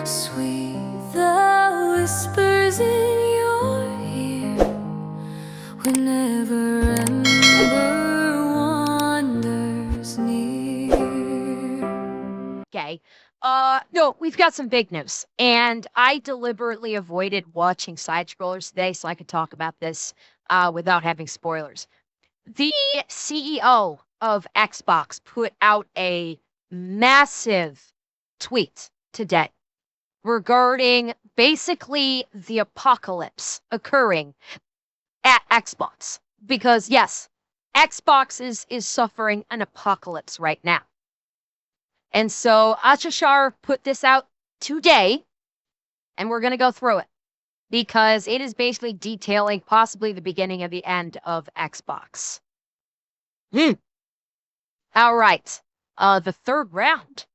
Sweet the whispers in your ear whenever Ember wanders near. Okay. No, we've got some big news. And I deliberately avoided watching side scrollers today so I could talk about this without having spoilers. The CEO of Xbox put out a massive tweet today regarding basically the apocalypse occurring at Xbox. Because yes, Xbox is suffering an apocalypse right now. And so Asha Shar put this out today, and we're going to go through it because it is basically detailing possibly the beginning of the end of Xbox. All right. The third round.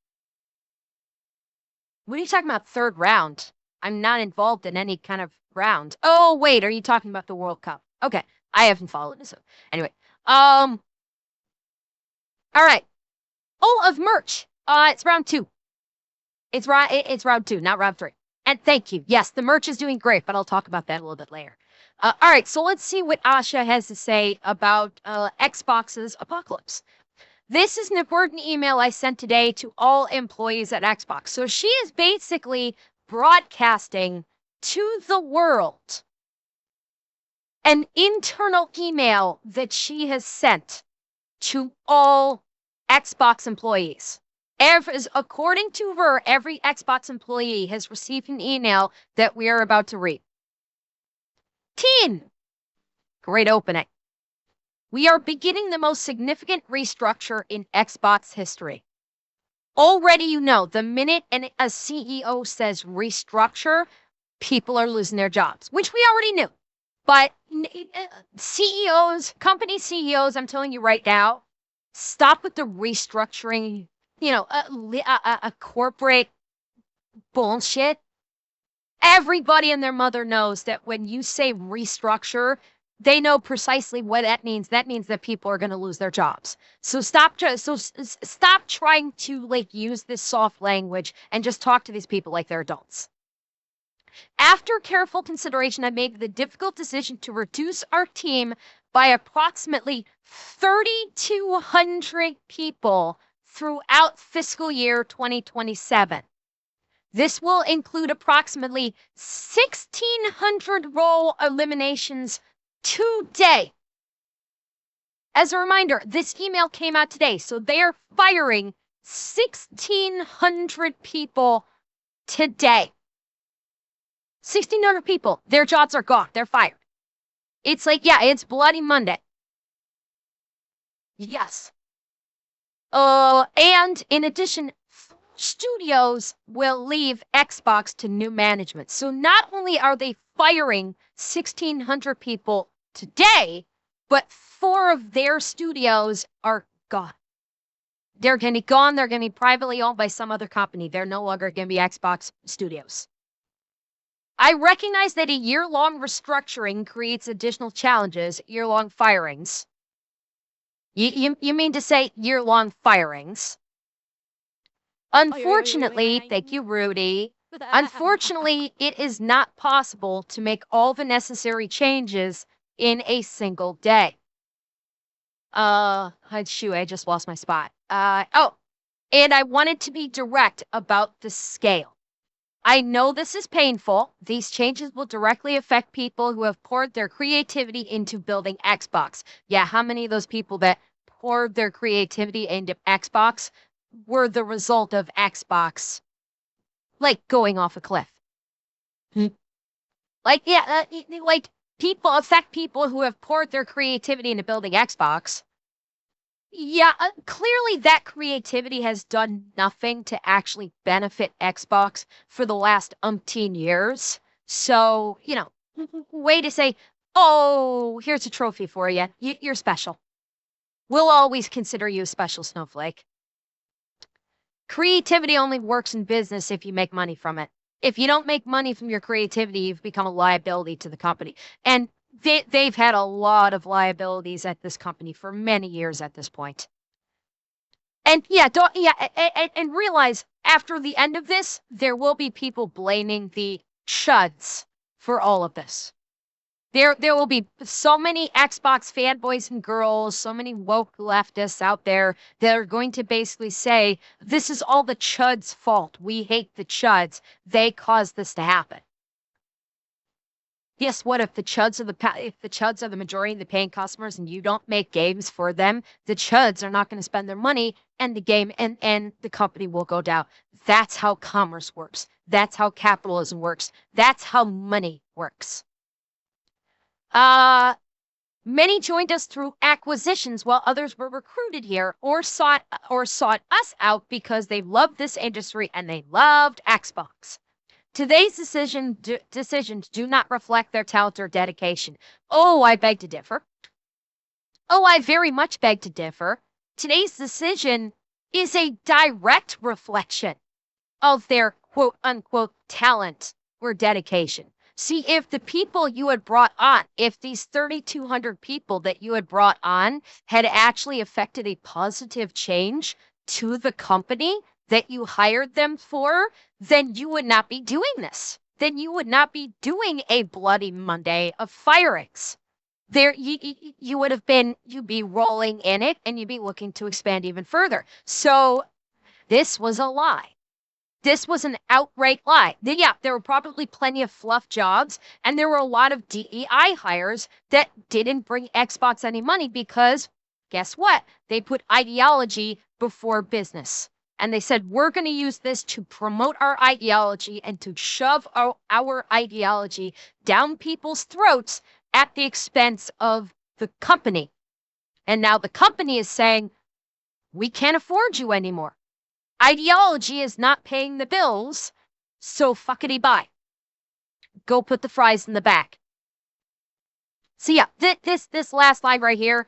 What are you talking about, third round? I'm not involved in any kind of round. Oh, wait, are you talking about the World Cup? Okay, I haven't followed it. So anyway, all right. Oh, of merch. It's round 2. It's round 2, not round 3. And thank you. Yes, the merch is doing great, but I'll talk about that a little bit later. All right, so let's see what Asha has to say about Xbox's apocalypse. This is an important email I sent today to all employees at Xbox. So she is basically broadcasting to the world an internal email that she has sent to all Xbox employees. According to her, every Xbox employee has received an email that we are about to read. Teen! Great opening. We are beginning the most significant restructure in Xbox history. Already, you know, the minute a CEO says restructure, people are losing their jobs, which we already knew. But CEOs, company CEOs, I'm telling you right now, stop with the restructuring, a corporate bullshit. Everybody and their mother knows that when you say restructure, they know precisely what that means. That means that people are going to lose their jobs. So stop trying to use this soft language and just talk to these people like they're adults. After careful consideration, I made the difficult decision to reduce our team by approximately 3,200 people throughout fiscal year 2027. This will include approximately 1,600 role eliminations today. As a reminder, this email came out today, so they are firing 1,600 people today. 1,600 people, their jobs are gone, they're fired. It's it's Bloody Monday. Yes. And in addition, studios will leave Xbox to new management. So not only are they firing 1,600 people today, but 4 of their studios are gone. They're going to be gone. They're going to be privately owned by some other company. They're no longer going to be Xbox studios. I recognize that a year-long restructuring creates additional challenges, year-long firings. You mean to say year-long firings? Unfortunately, thank you, Rudy. Unfortunately, it is not possible to make all the necessary changes in a single day. Shoot, I just lost my spot. And I wanted to be direct about the scale. I know this is painful. These changes will directly affect people who have poured their creativity into building Xbox. Yeah, how many of those people that poured their creativity into Xbox were the result of Xbox, going off a cliff? People who have poured their creativity into building Xbox. Yeah, clearly that creativity has done nothing to actually benefit Xbox for the last umpteen years. So, way to say, oh, here's a trophy for you. You're special. We'll always consider you a special snowflake. Creativity only works in business if you make money from it. If you don't make money from your creativity, you've become a liability to the company. And they've had a lot of liabilities at this company for many years at this point. And yeah, don't yeah, and realize after the end of this, there will be people blaming the chuds for all of this. There will be so many Xbox fanboys and girls, so many woke leftists out there that are going to basically say, this is all the chuds' fault. We hate the chuds. They caused this to happen. Guess what? If the chuds are the majority of the paying customers and you don't make games for them, the chuds are not going to spend their money and the game and the company will go down. That's how commerce works. That's how capitalism works. That's how money works. Many joined us through acquisitions while others were recruited here or sought us out because they loved this industry and they loved Xbox. Today's decisions do not reflect their talent or dedication. Oh, I beg to differ. Oh, I very much beg to differ. Today's decision is a direct reflection of their quote unquote talent or dedication. See, if the people you had brought on, if these 3,200 people that you had brought on had actually affected a positive change to the company that you hired them for, then you would not be doing this. Then you would not be doing a bloody Monday of firings. There, you would have been, you'd be rolling in it and you'd be looking to expand even further. So this was a lie. This was an outright lie. Yeah, there were probably plenty of fluff jobs, and there were a lot of DEI hires that didn't bring Xbox any money because, guess what? They put ideology before business. And they said, we're going to use this to promote our ideology and to shove our ideology down people's throats at the expense of the company. And now the company is saying, we can't afford you anymore. Ideology is not paying the bills, so fuckity bye. Go put the fries in the back. So yeah, this last lie right here,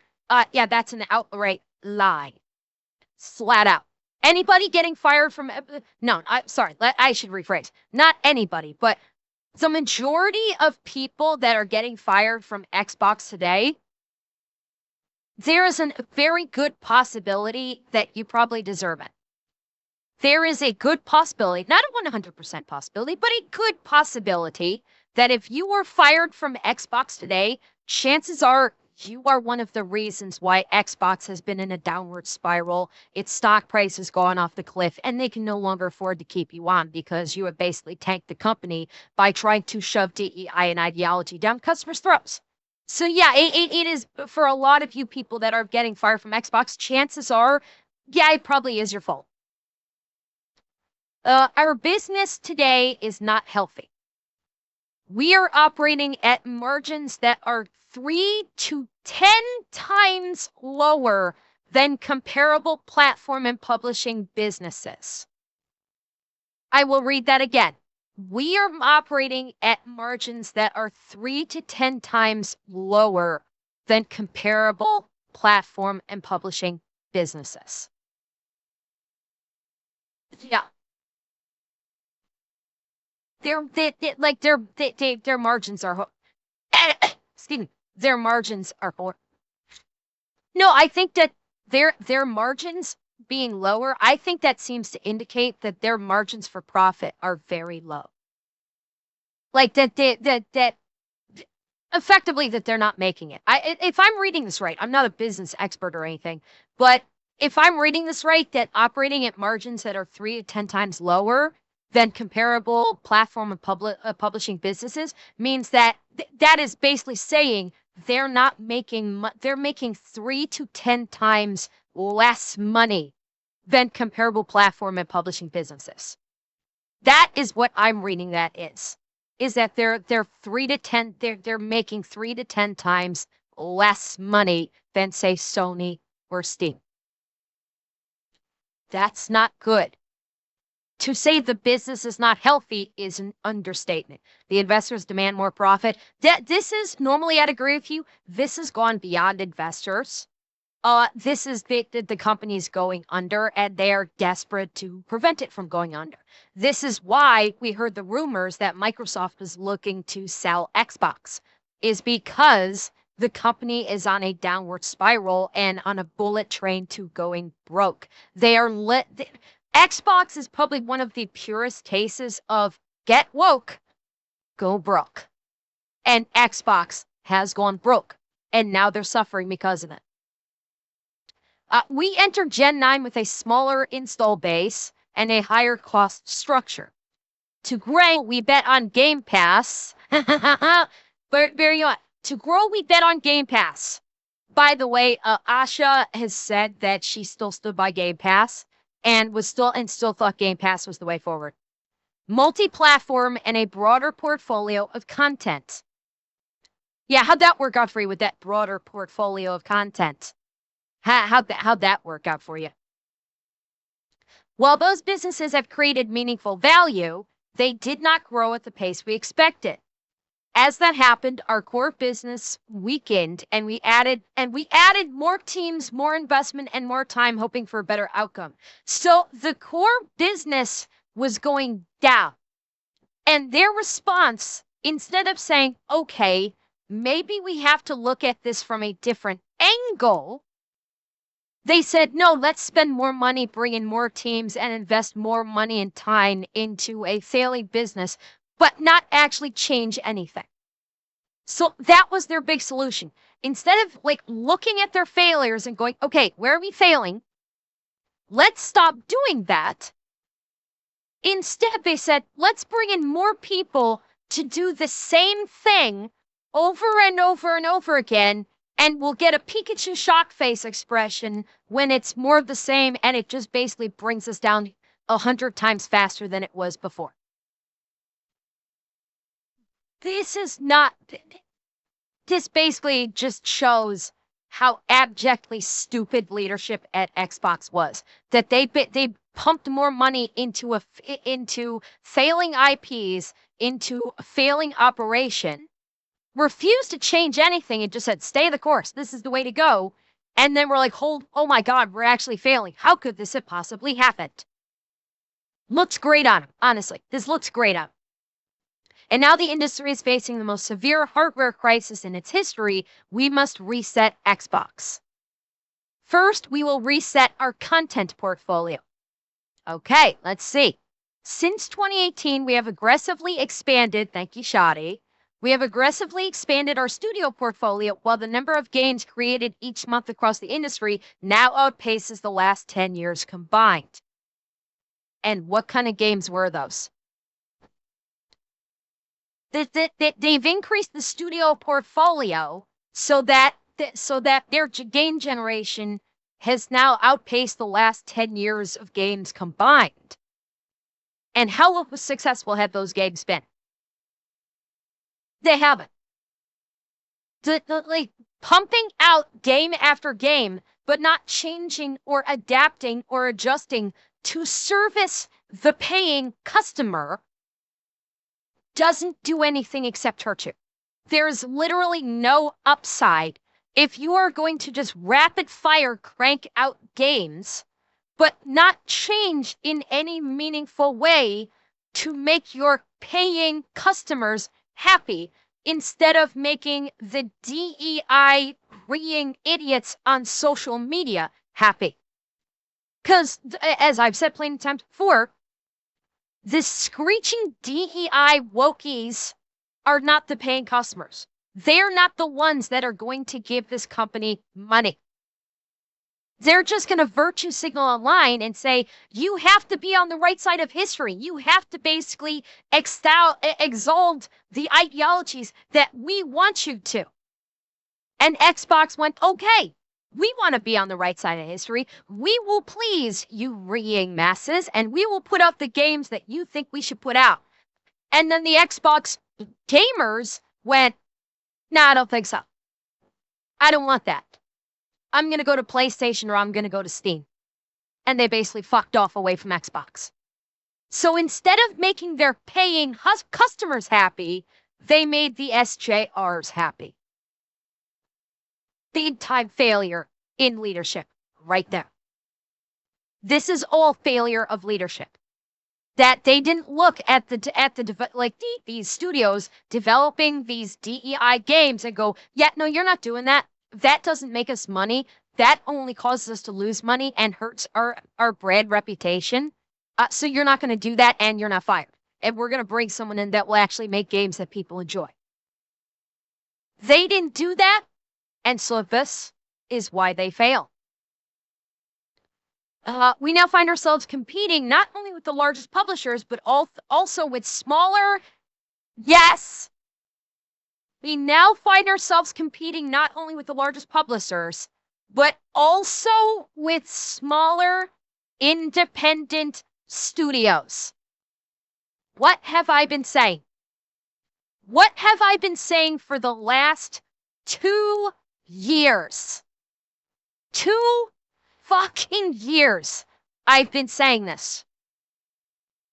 yeah, that's an outright lie. Flat out. Anybody getting fired from, no, sorry, I should rephrase. Not anybody, but the majority of people that are getting fired from Xbox today, there is a very good possibility that you probably deserve it. There is a good possibility, not a 100% possibility, but a good possibility that if you were fired from Xbox today, chances are you are one of the reasons why Xbox has been in a downward spiral. Its stock price has gone off the cliff, and they can no longer afford to keep you on because you have basically tanked the company by trying to shove DEI and ideology down customers' throats. So yeah, it is for a lot of you people that are getting fired from Xbox, chances are, yeah, it probably is your fault. Our business today is not healthy. We are operating at margins that are 3 to 10 times lower than comparable platform and publishing businesses. I will read that again. We are operating at margins that are 3 to 10 times lower than comparable platform and publishing businesses. Yeah. Their margins are excuse me, their margins are no, I think that their margins being lower, I think that seems to indicate that their margins for profit are very low. Like that effectively that they're not making it. If I'm reading this right, I'm not a business expert or anything, but if I'm reading this right, that operating at margins that are 3 to 10 times lower than comparable platform and publishing businesses means that that is basically saying they're not making they're making 3 to 10 times less money than comparable platform and publishing businesses. That is what I'm reading that is that they're 3 to 10 they're making 3 to 10 times less money than say Sony or Steam. That's not good. To say the business is not healthy is an understatement. The investors demand more profit. This is normally, I'd agree with you. This has gone beyond investors. This is the company's going under, and they are desperate to prevent it from going under. This is why we heard the rumors that Microsoft was looking to sell Xbox, is because the company is on a downward spiral and on a bullet train to going broke. They are Xbox is probably one of the purest cases of get woke, go broke. And Xbox has gone broke, and now they're suffering because of it. We entered Gen 9 with a smaller install base and a higher cost structure. To grow, we bet on Game Pass. But very on. To grow, we bet on Game Pass. By the way, Asha has said that she still stood by Game Pass and still thought Game Pass was the way forward. Multi-platform and a broader portfolio of content. Yeah, how'd that work out for you with that broader portfolio of content? How'd that work out for you? While those businesses have created meaningful value, they did not grow at the pace we expected. As that happened, our core business weakened, and we added more teams, more investment, and more time hoping for a better outcome. So the core business was going down. And their response, instead of saying, okay, maybe we have to look at this from a different angle, they said, no, let's spend more money, bring in more teams, and invest more money and time into a failing business, but not actually change anything. So that was their big solution. Instead of looking at their failures and going, okay, where are we failing? Let's stop doing that. Instead, they said, let's bring in more people to do the same thing over and over and over again, and we'll get a Pikachu shock face expression when it's more of the same, and it just basically brings us down 100 times faster than it was before. This basically just shows how abjectly stupid leadership at Xbox was. That they pumped more money into failing IPs, into a failing operation, refused to change anything and just said, stay the course. This is the way to go. And then we're like, oh my God, we're actually failing. How could this have possibly happened? Looks great on them, honestly. This looks great on them. And now the industry is facing the most severe hardware crisis in its history. We must reset Xbox. First, we will reset our content portfolio. Okay, let's see. Since 2018, we have aggressively expanded, thank you, Shadi. We have aggressively expanded our studio portfolio while the number of games created each month across the industry now outpaces the last 10 years combined. And what kind of games were those? They've increased the studio portfolio so that their game generation has now outpaced the last 10 years of games combined. And how successful have those games been? They haven't. Pumping out game after game, but not changing or adapting or adjusting to service the paying customer doesn't do anything except hurt you. There's literally no upside if you are going to just rapid fire crank out games, but not change in any meaningful way to make your paying customers happy instead of making the DEI-reeing idiots on social media happy. Because, as I've said plenty of times before, the screeching DEI wokies are not the paying customers. They're not the ones that are going to give this company money. They're just going to virtue signal online and say, you have to be on the right side of history. You have to basically exalt the ideologies that we want you to. And Xbox went, okay, we want to be on the right side of history. We will please you reeing masses, and we will put out the games that you think we should put out. And then the Xbox gamers went, nah, I don't think so. I don't want that. I'm going to go to PlayStation or I'm going to go to Steam. And they basically fucked off away from Xbox. So instead of making their paying customers happy, they made the SJRs happy. Big time failure in leadership right there. This is all failure of leadership. that they didn't look at these studios developing these DEI games and go, yeah, no, you're not doing that. That doesn't make us money. That only causes us to lose money and hurts our brand reputation. So you're not going to do that, and you're not fired. And we're going to bring someone in that will actually make games that people enjoy. They didn't do that, and so this is why they fail. We now find ourselves competing not only with the largest publishers, but also with smaller. Yes! We now find ourselves competing not only with the largest publishers, but also with smaller, independent studios. What have I been saying? What have I been saying for the last 2 years? 2 fucking years I've been saying this.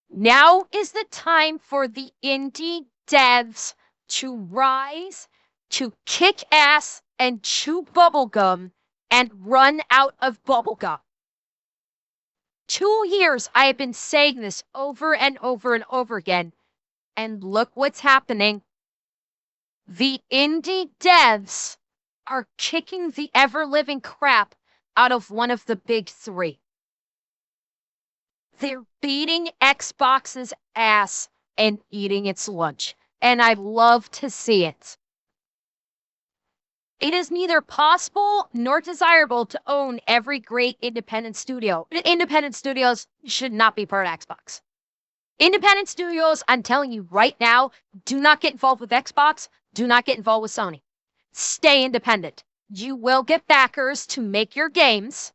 Now is the time for the indie devs to rise, to kick ass and chew bubblegum and run out of bubblegum. 2 years I have been saying this over and over and over again, and look what's happening. The indie devs are kicking the ever-living crap out of one of the big three. They're beating Xbox's ass and eating its lunch, and I love to see it. It is neither possible nor desirable to own every great independent studio. Independent studios should not be part of Xbox. Independent studios, I'm telling you right now, do not get involved with Xbox. Do not get involved with Sony. Stay independent. You will get backers to make your games.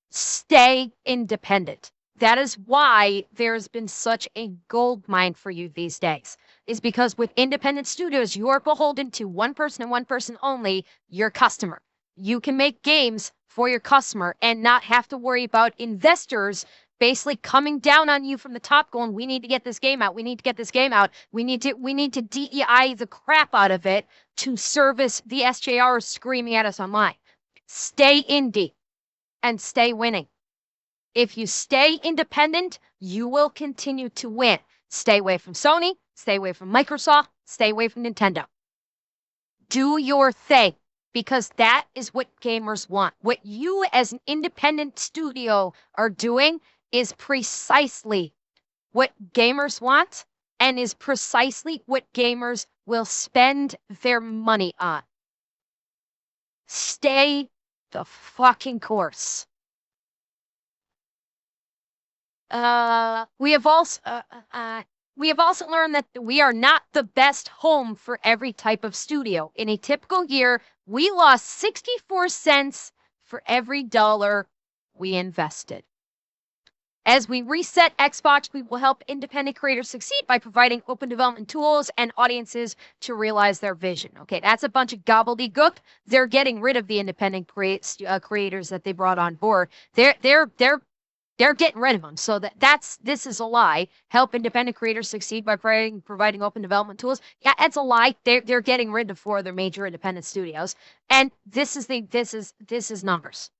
Stay independent. That is why there's been such a gold mine for you these days. Is because with independent studios, you are beholden to one person and one person only, your customer. You can make games for your customer and not have to worry about investors basically coming down on you from the top going, we need to get this game out. We need to get this game out. We need to DEI the crap out of it to service the SJRs screaming at us online. Stay indie and stay winning. If you stay independent, you will continue to win. Stay away from Sony, stay away from Microsoft, stay away from Nintendo. Do your thing, because that is what gamers want. What you as an independent studio are doing is precisely what gamers want and is precisely what gamers will spend their money on. Stay the fucking course. We have also learned that we are not the best home for every type of studio. In a typical year, we lost 64 cents for every dollar we invested. As we reset Xbox, we will help independent creators succeed by providing open development tools and audiences to realize their vision. Okay, that's a bunch of gobbledygook. They're getting rid of the independent creators that they brought on board. They're getting rid of them. So this is a lie. Help independent creators succeed by providing open development tools. Yeah, that's a lie. They're getting rid of 4 of their major independent studios. And this is numbers.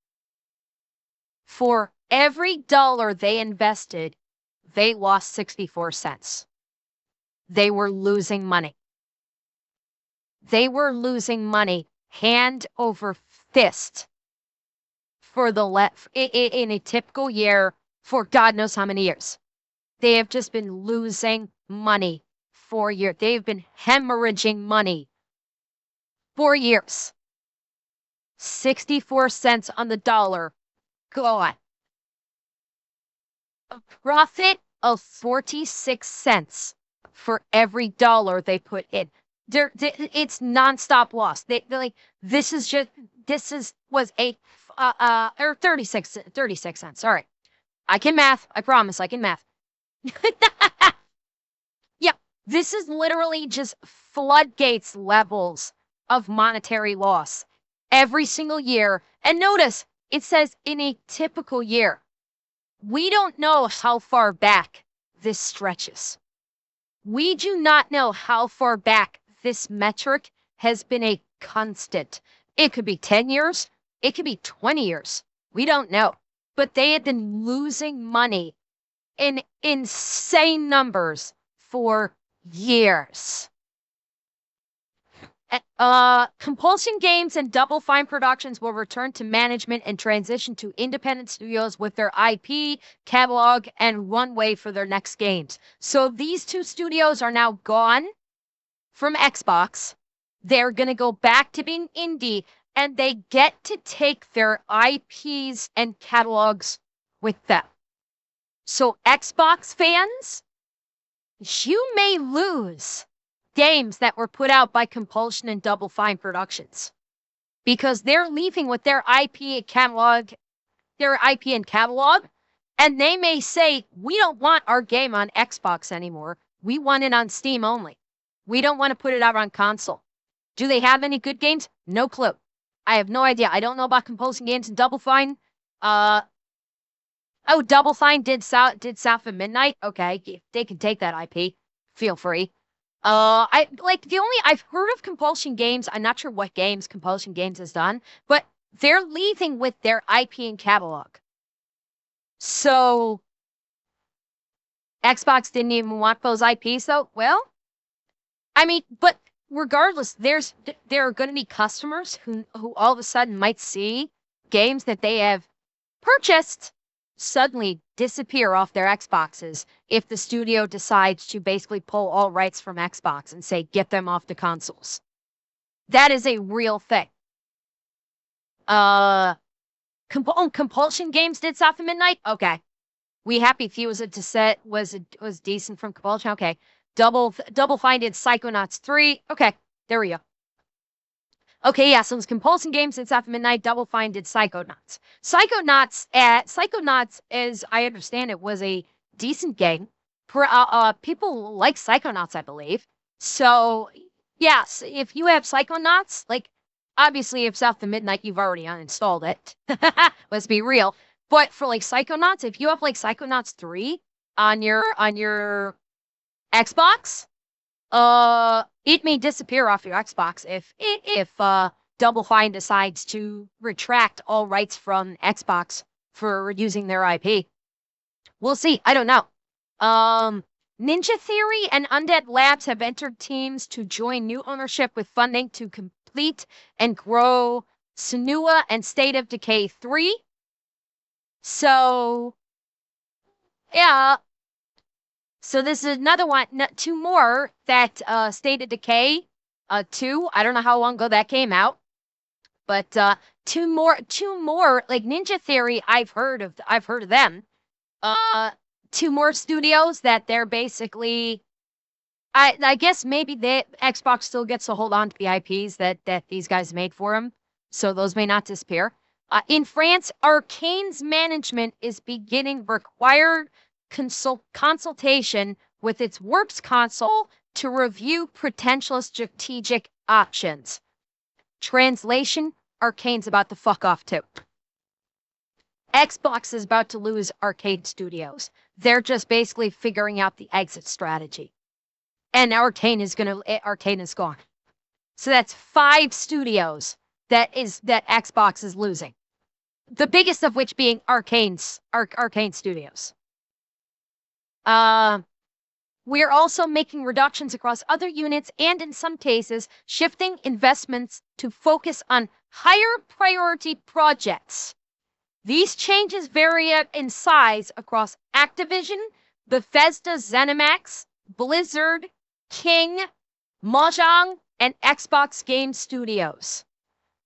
For every dollar they invested, they lost 64 cents. They were losing money. They were losing money hand over fist for in a typical year for God knows how many years. They have just been losing money for years. They've been hemorrhaging money for years. 64 cents on the dollar. Go on. A profit of 46 cents for every dollar they put in. It's nonstop loss. They're like, was a or 36 cents. Sorry. I can math. I promise I can math. Yeah, this is literally just floodgates levels of monetary loss every single year. And notice, it says in a typical year. We don't know how far back this stretches. We do not know how far back this metric has been a constant. It could be 10 years. It could be 20 years. We don't know. But they had been losing money in insane numbers for years. Compulsion Games and Double Fine Productions will return to management and transition to independent studios with their IP, catalog, and runway for their next games. So these two studios are now gone from Xbox. They're going to go back to being indie, and they get to take their IPs and catalogs with them. So Xbox fans, you may lose games that were put out by Compulsion and Double Fine Productions because they're leaving with their IP and catalog, and they may say, we don't want our game on Xbox anymore. We want it on Steam only. We don't want to put it out on console. Do they have any good games? No clue. I have no idea. I don't know about Compulsion Games and Double Fine. Double Fine did South of Midnight. Okay, if they can take that IP, feel free. I've heard of Compulsion Games. I'm not sure what games Compulsion Games has done, but they're leaving with their IP and catalog. So Xbox didn't even want those IPs though. Well, I mean, but regardless, there are going to be customers who all of a sudden might see games that they have purchased suddenly disappear off their Xboxes if the studio decides to basically pull all rights from Xbox and say, get them off the consoles. That is a real thing. Compulsion Games did South of Midnight? Okay. We Happy Few was decent from Compulsion? Okay. Double Fine did Psychonauts 3. Okay. There we go. Okay, yeah, so it's Compulsion Games did South of Midnight, Double Fine did Psychonauts. Psychonauts, as I understand it, was a decent game. People like Psychonauts, I believe. So, yes, if you have Psychonauts, like, obviously, if South of Midnight, you've already uninstalled it. Let's be real. But for, like, Psychonauts, if you have, like, Psychonauts 3 on your Xbox, it may disappear off your Xbox if Double Fine decides to retract all rights from Xbox for using their IP. We'll see. I don't know. Ninja Theory and Undead Labs have entered teams to join new ownership with funding to complete and grow Senua and State of Decay 3. So, yeah. So this is another one, two more that State of Decay 2. I don't know how long ago that came out, but two more like Ninja Theory. I've heard of them. Two more studios that they're basically. I guess maybe Xbox still gets to hold on to the IPs that these guys made for them, so those may not disappear. In France, Arcane's management is beginning required consultation with its Works console to review potential strategic options. Translation, Arcane's about to fuck off too. Xbox is about to lose Arcane Studios. They're just basically figuring out the exit strategy. And Arcane is gone. So that's 5 studios that Xbox is losing. The biggest of which being Arcane Studios. We're also making reductions across other units and in some cases shifting investments to focus on higher priority projects. These changes vary in size across Activision, Bethesda, ZeniMax, Blizzard, King, Mojang, and Xbox Game Studios.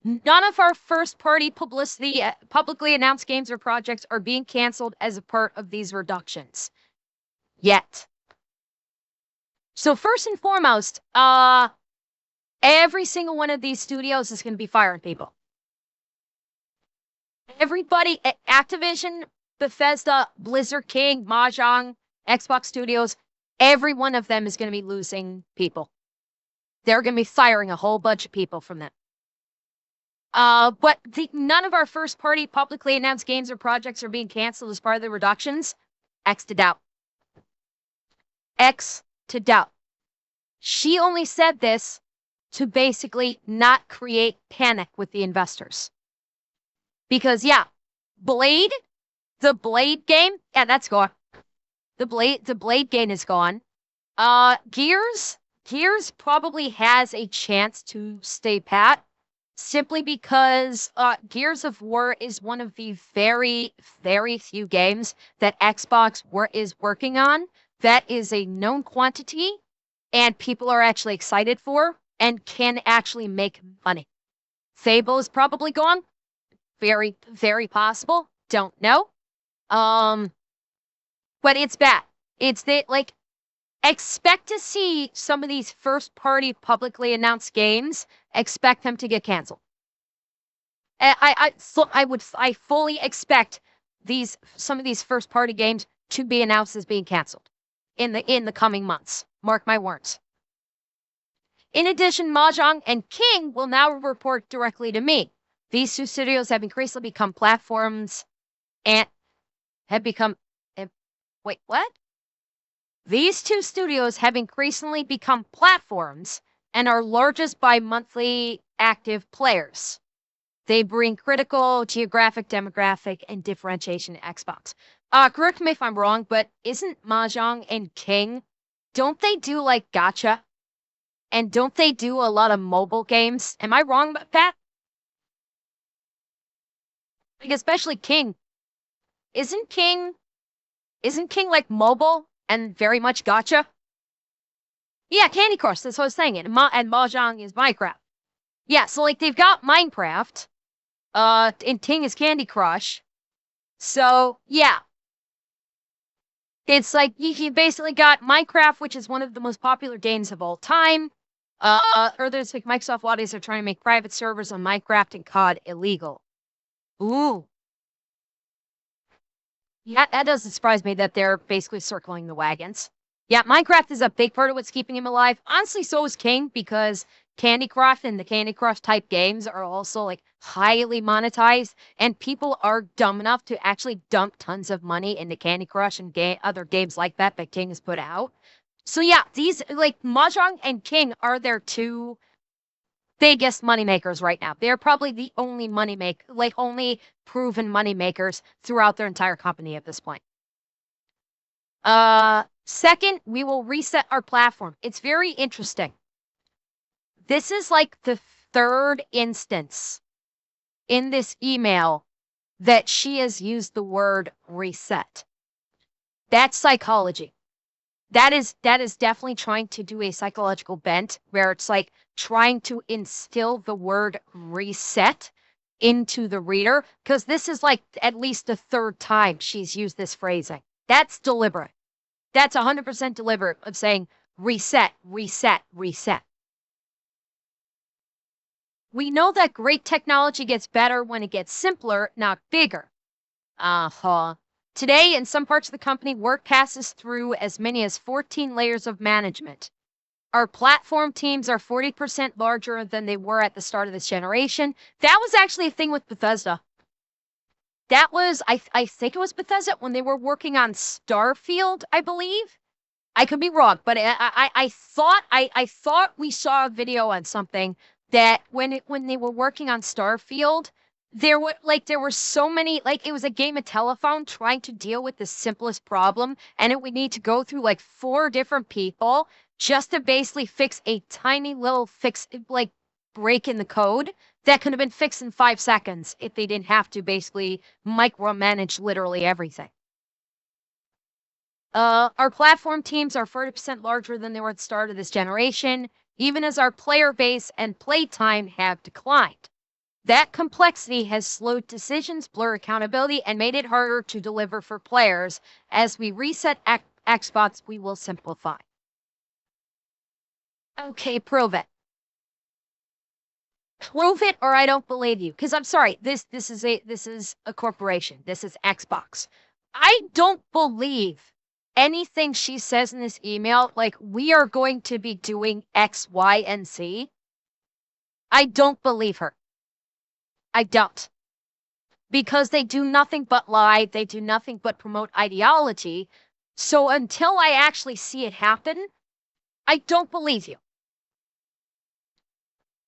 None of our first-party publicly announced games or projects are being canceled as a part of these reductions. Yet. So first and foremost, every single one of these studios is going to be firing people. Everybody at Activision, Bethesda, Blizzard, King, Mahjong, Xbox Studios, every one of them is going to be losing people. They're going to be firing a whole bunch of people from them. But none of our first-party publicly announced games or projects are being canceled as part of the reductions. X to doubt. X to doubt. She only said this to basically not create panic with the investors. Because, yeah, the Blade game, yeah, that's gone. The blade gain is gone. Gears probably has a chance to stay pat simply because Gears of War is one of the very, very few games that Xbox is working on that is a known quantity and people are actually excited for and can actually make money. Fable is probably gone. Very, very possible. Don't know. But it's bad. It's that like expect to see some of these first party publicly announced games, expect them to get canceled. I fully expect some of these first party games to be announced as being canceled in the coming months. Mark my words. In addition, Mahjong and King will now report directly to me. These two studios have increasingly become platforms and have become wait, what? These two studios have increasingly become platforms and are largest by monthly active players. They bring critical geographic, demographic, and differentiation to Xbox. Correct me if I'm wrong, but isn't Mahjong and King, don't they do like gacha? And don't they do a lot of mobile games? Am I wrong about that? Like especially King. Isn't King like mobile and very much gacha? Yeah, Candy Crush, that's what I was saying. And Mahjong is Minecraft. Yeah, so like they've got Minecraft, and King is Candy Crush. So yeah. It's like you basically got Minecraft, which is one of the most popular games of all time. Or there's like Microsoft Waddies are trying to make private servers on Minecraft and COD illegal. Ooh. Yeah, that doesn't surprise me that they're basically circling the wagons. Yeah, Minecraft is a big part of what's keeping him alive. Honestly, so is King, because Candy Crush and the Candy Crush type games are also like highly monetized, and people are dumb enough to actually dump tons of money into Candy Crush and other games like that King has put out. So yeah, these like Mahjong and King are their two biggest moneymakers right now. They're probably the only only proven moneymakers throughout their entire company at this point. Second, we will reset our platform. It's very interesting. This is like the third instance in this email that she has used the word reset. That's psychology. That is definitely trying to do a psychological bent where it's like trying to instill the word reset into the reader, because this is like at least the third time she's used this phrasing. That's deliberate. That's 100% deliberate of saying reset, reset, reset. We know that great technology gets better when it gets simpler, not bigger. Today, in some parts of the company, work passes through as many as 14 layers of management. Our platform teams are 40% larger than they were at the start of this generation. That was actually a thing with Bethesda. That was, I think it was Bethesda when they were working on Starfield, I believe. I could be wrong, but I thought we saw a video on something that when they were working on Starfield, there were so many, like it was a game of telephone trying to deal with the simplest problem, and it would need to go through like 4 different people just to basically fix a tiny little break in the code that could have been fixed in 5 seconds if they didn't have to basically micromanage literally everything. Our platform teams are 40% larger than they were at the start of this generation, even as our player base and playtime have declined. That complexity has slowed decisions, blurred accountability, and made it harder to deliver for players. As we reset Xbox, we will simplify. Okay, prove it. Prove it, or I don't believe you. Because I'm sorry, this is a corporation. This is Xbox. I don't believe anything she says in this email, like we are going to be doing X, Y, and Z. I don't believe her. I don't. Because they do nothing but lie. They do nothing but promote ideology. So until I actually see it happen, I don't believe you.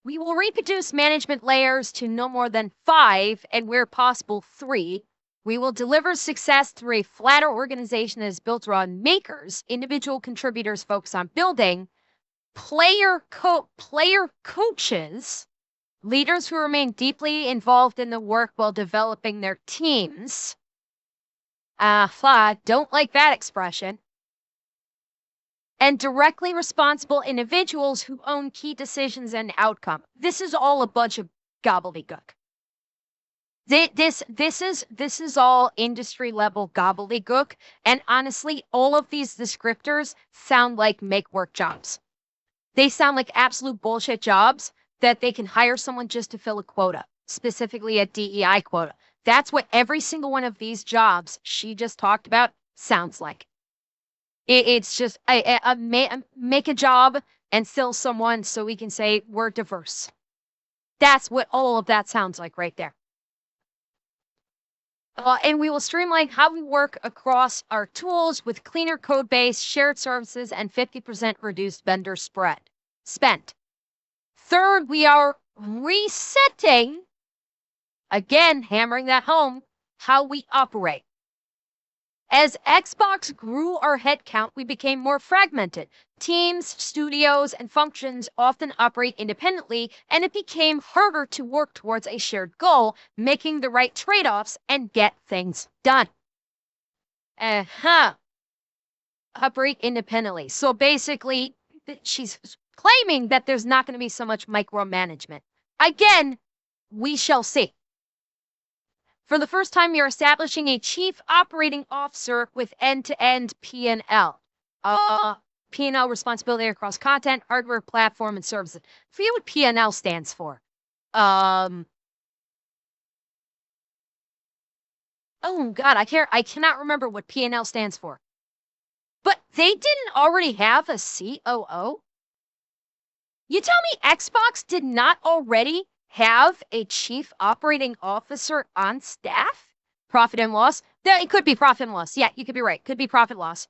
We will reproduce management layers to no more than 5, and where possible 3. We will deliver success through a flatter organization that is built around makers, individual contributors focus on building, player coaches, leaders who remain deeply involved in the work while developing their teams. Don't like that expression. And directly responsible individuals who own key decisions and outcome. This is all a bunch of gobbledygook. This is all industry level gobbledygook, and honestly, all of these descriptors sound like make work jobs. They sound like absolute bullshit jobs that they can hire someone just to fill a quota, specifically a DEI quota. That's what every single one of these jobs she just talked about sounds like. It's just make a job and fill someone so we can say we're diverse. That's what all of that sounds like right there. And we will streamline how we work across our tools with cleaner code base, shared services, and 50% reduced vendor spent. Third, we are resetting, again, hammering that home, how we operate. As Xbox grew our headcount, we became more fragmented. Teams, studios, and functions often operate independently, and it became harder to work towards a shared goal, making the right trade-offs and get things done. Operate independently. So basically, she's claiming that there's not going to be so much micromanagement. Again, we shall see. For the first time, you're establishing a chief operating officer with end-to-end P&L. P&L responsibility across content, hardware, platform, and services. Forget what P&L stands for. Oh God, I cannot remember what P&L stands for. But they didn't already have a COO? You tell me Xbox did not already have a chief operating officer on staff? Profit and loss? It could be profit and loss. Yeah, you could be right. Could be profit loss.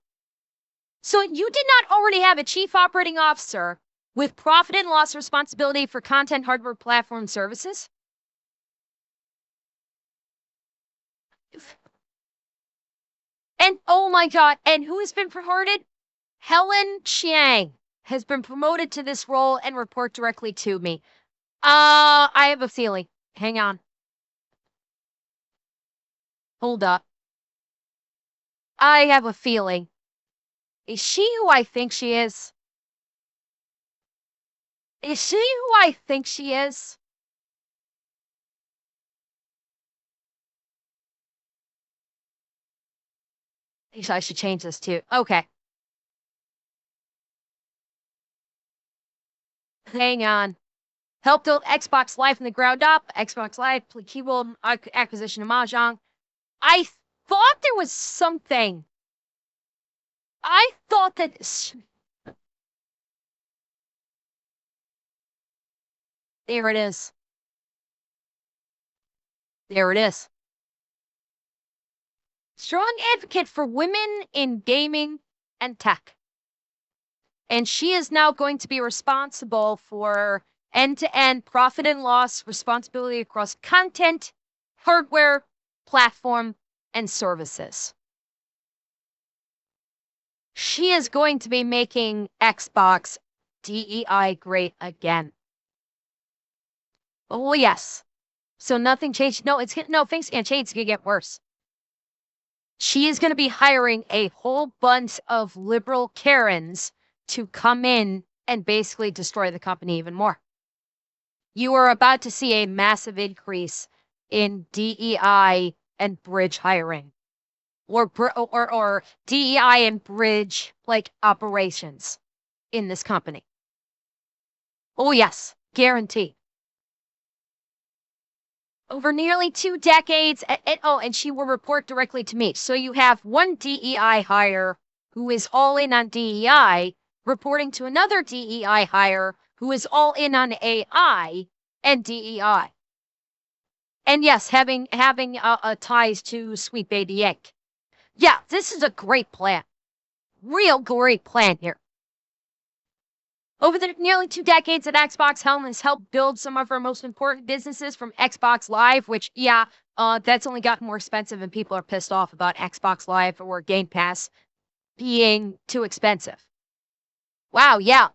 So you did not already have a chief operating officer with profit and loss responsibility for content, hardware, platform, services? And oh my God, and who has been promoted? Helen Chiang has been promoted to this role and report directly to me. I have a feeling. Hang on. Hold up. I have a feeling. Is she who I think she is? Is she who I think she is? I should change this too. Okay. Hang on. Helped build Xbox Live from the ground up. Xbox Live, keyboard acquisition of Mahjong. I thought there was something. I thought that... There it is. There it is. Strong advocate for women in gaming and tech. And she is now going to be responsible for end-to-end profit and loss responsibility across content, hardware, platform, and services. She is going to be making Xbox DEI great again. Oh, yes. So nothing changed. No, things can't change. It's going to get worse. She is going to be hiring a whole bunch of liberal Karens to come in and basically destroy the company even more. You are about to see a massive increase in DEI and bridge hiring, or DEI and bridge like operations in this company. Oh yes, guaranteed. Over nearly 2 decades, and she will report directly to me. So you have one DEI hire who is all in on DEI, reporting to another DEI hire who is all in on AI and DEI. And yes, having ties to Sweet Baby Inc. Yeah, this is a great plan. Real great plan here. Over the nearly 2 decades that Xbox has helped build some of our most important businesses, from Xbox Live, which, that's only gotten more expensive and people are pissed off about Xbox Live or Game Pass being too expensive. Wow, yeah.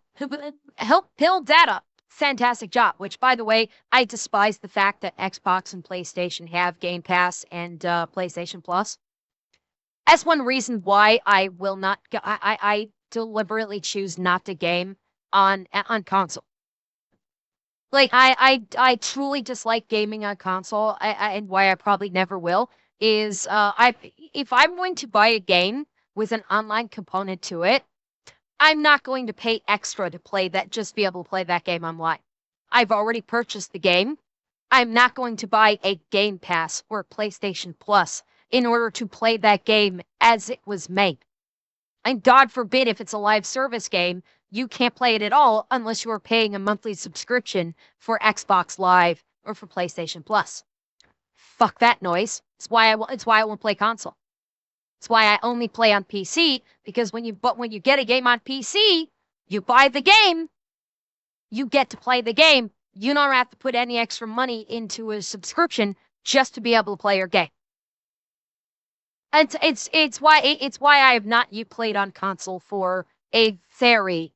Help build that up. Fantastic job. Which, by the way, I despise the fact that Xbox and PlayStation have Game Pass and PlayStation Plus. That's one reason why I will not. I deliberately choose not to game on console. Like I truly dislike gaming on console. And why I probably never will is if I'm going to buy a game with an online component to it, I'm not going to pay extra to play that, just be able to play that game online. I've already purchased the game. I'm not going to buy a Game Pass or PlayStation Plus in order to play that game as it was made. And God forbid, if it's a live service game, you can't play it at all unless you are paying a monthly subscription for Xbox Live or for PlayStation Plus. Fuck that noise. It's why I won't play console. It's why I only play on PC, because when you get a game on PC, you buy the game, you get to play the game. You don't have to put any extra money into a subscription just to be able to play your game. And it's why I have not played on console for a very,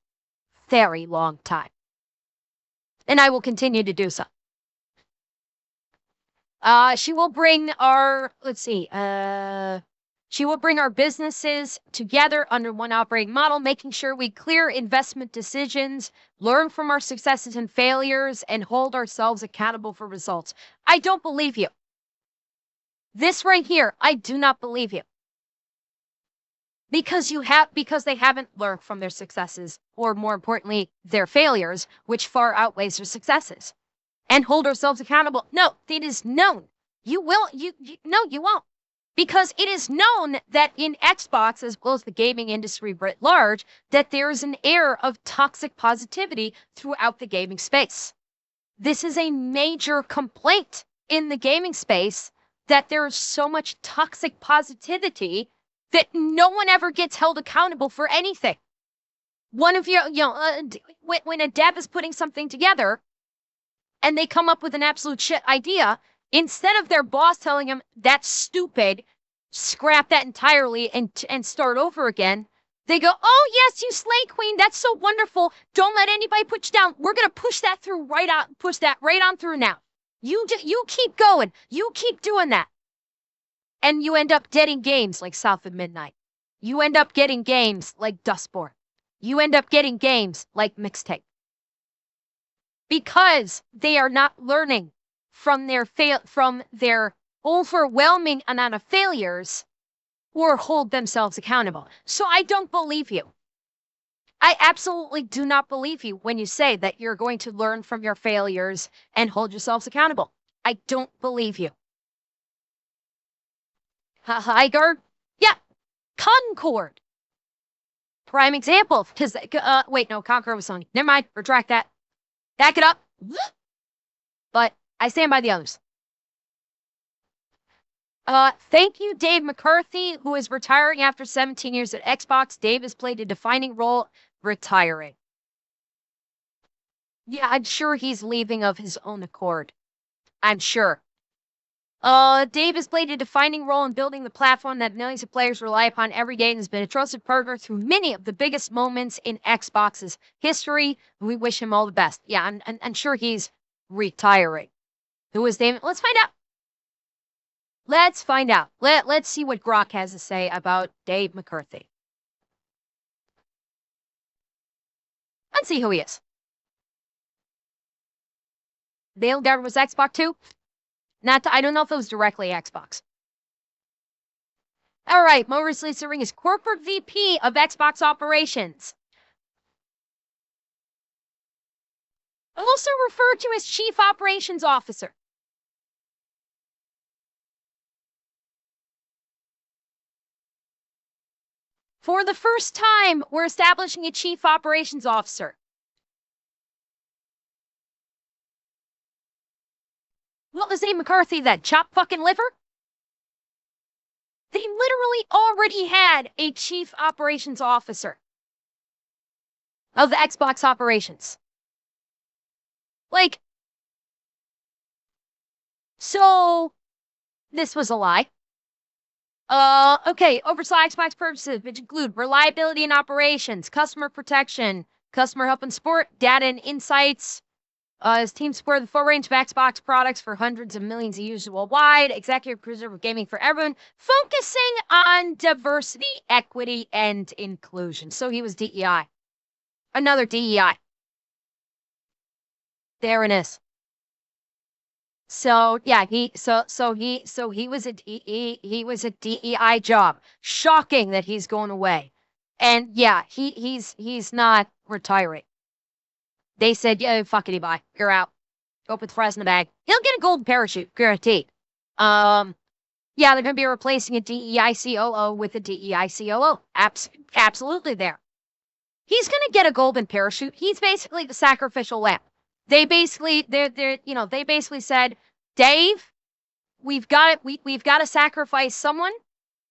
very long time. And I will continue to do so. She will bring our businesses together under one operating model, making sure we clear investment decisions, learn from our successes and failures, and hold ourselves accountable for results. I don't believe you. This right here, I do not believe you. Because they haven't learned from their successes, or more importantly, their failures, which far outweighs their successes. And hold ourselves accountable. No, it is known. You won't. Because it is known that in Xbox, as well as the gaming industry writ large, that there is an air of toxic positivity throughout the gaming space. This is a major complaint in the gaming space, that there is so much toxic positivity that no one ever gets held accountable for anything. One of your, when a dev is putting something together and they come up with an absolute shit idea, instead of their boss telling them, that's stupid, scrap that entirely and start over again, they go, oh yes, you Slay Queen, that's so wonderful. Don't let anybody put you down. We're going to push that right on through now. You keep going. You keep doing that. And you end up getting games like South of Midnight. You end up getting games like Dustborn. You end up getting games like Mixtape. Because they are not learning from their overwhelming amount of failures, or hold themselves accountable. So I don't believe you. I absolutely do not believe you when you say that you're going to learn from your failures and hold yourselves accountable. I don't believe you. Highguard? Yeah. Concord. Prime example. Because, wait, no, Concord was Sony. Never mind. Retract that. Back it up. But I stand by the others. Thank you, Dave McCarthy, who is retiring after 17 years at Xbox. Dave has played a defining role retiring. Yeah, I'm sure he's leaving of his own accord. I'm sure. Dave has played a defining role in building the platform that millions of players rely upon every day and has been a trusted partner through many of the biggest moments in Xbox's history. We wish him all the best. Yeah, I'm sure he's retiring. Who is Dave? Let's find out. Let's find out. Let's see what Grok has to say about Dave McCarthy. Let's see who he is. Dale Garrett was Xbox too? I don't know if it was directly Xbox. All right, Maurice Ring is Corporate VP of Xbox Operations. Also referred to as Chief Operations Officer. For the first time, we're establishing a Chief Operations Officer. What was Dave McCarthy then? Chop fucking liver? They literally already had a Chief Operations Officer. of the Xbox operations. Like, so this was a lie. Okay, oversaw Xbox purposes, which include reliability and operations, customer protection, customer help and support, data and insights. His team supported the full range of Xbox products for hundreds of millions of users worldwide. Executive producer of gaming for everyone, focusing on diversity, equity, and inclusion. So he was DEI. Another DEI. There it is. So yeah, he was a DEI job. Shocking that he's going away. And yeah, he's not retiring. They said, yeah, fuckity bye. You're out. Go put the fries in the bag. He'll get a golden parachute, guaranteed. Yeah, they're gonna be replacing a DEI COO with a DEI COO. Absolutely there. He's gonna get a golden parachute. He's basically the sacrificial lamb. They basically they basically said, Dave, we've got to sacrifice someone.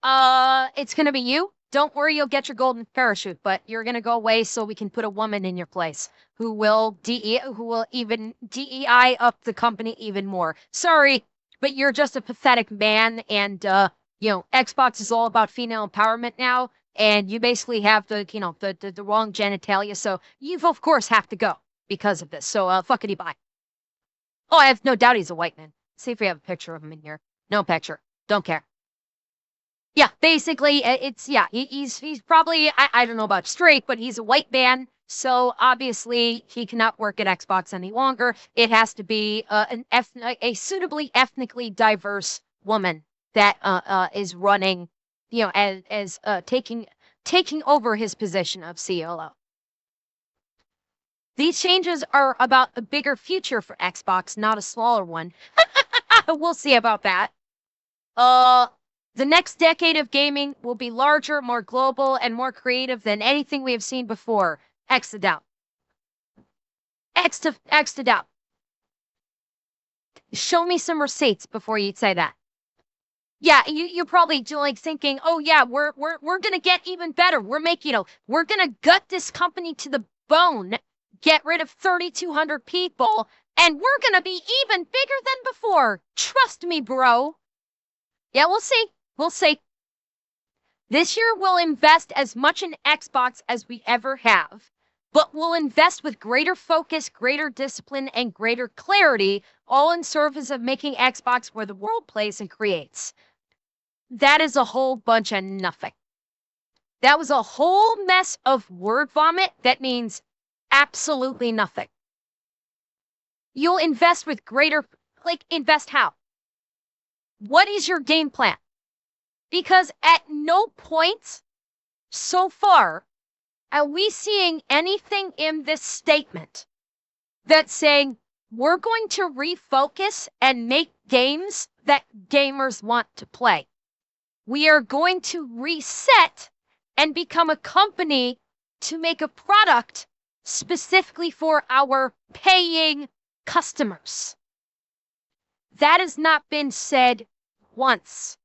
It's gonna be you. Don't worry, you'll get your golden parachute, but you're gonna go away so we can put a woman in your place who will even DEI up the company even more. Sorry, but you're just a pathetic man, and Xbox is all about female empowerment now, and you basically have the wrong genitalia, so you of course have to go because of this. So fuckity bye. Oh, I have no doubt he's a white man. See if we have a picture of him in here. No picture. Don't care. Yeah, basically, he's probably, I don't know about straight, but he's a white man, so obviously he cannot work at Xbox any longer. It has to be a suitably ethnically diverse woman that is running, as taking over his position of COO. These changes are about a bigger future for Xbox, not a smaller one. We'll see about that. The next decade of gaming will be larger, more global, and more creative than anything we have seen before. X to doubt. X to doubt. Show me some receipts before you say that. Yeah, you're probably like thinking, oh yeah, we're gonna get even better. We're gonna gut this company to the bone, get rid of 3,200 people, and we're gonna be even bigger than before. Trust me, bro. Yeah, we'll see. We'll see. This year, we'll invest as much in Xbox as we ever have, but we'll invest with greater focus, greater discipline, and greater clarity, all in service of making Xbox where the world plays and creates. That is a whole bunch of nothing. That was a whole mess of word vomit that means absolutely nothing. You'll invest with greater, invest how? What is your game plan? Because at no point so far are we seeing anything in this statement that's saying we're going to refocus and make games that gamers want to play. We are going to reset and become a company to make a product specifically for our paying customers. That has not been said once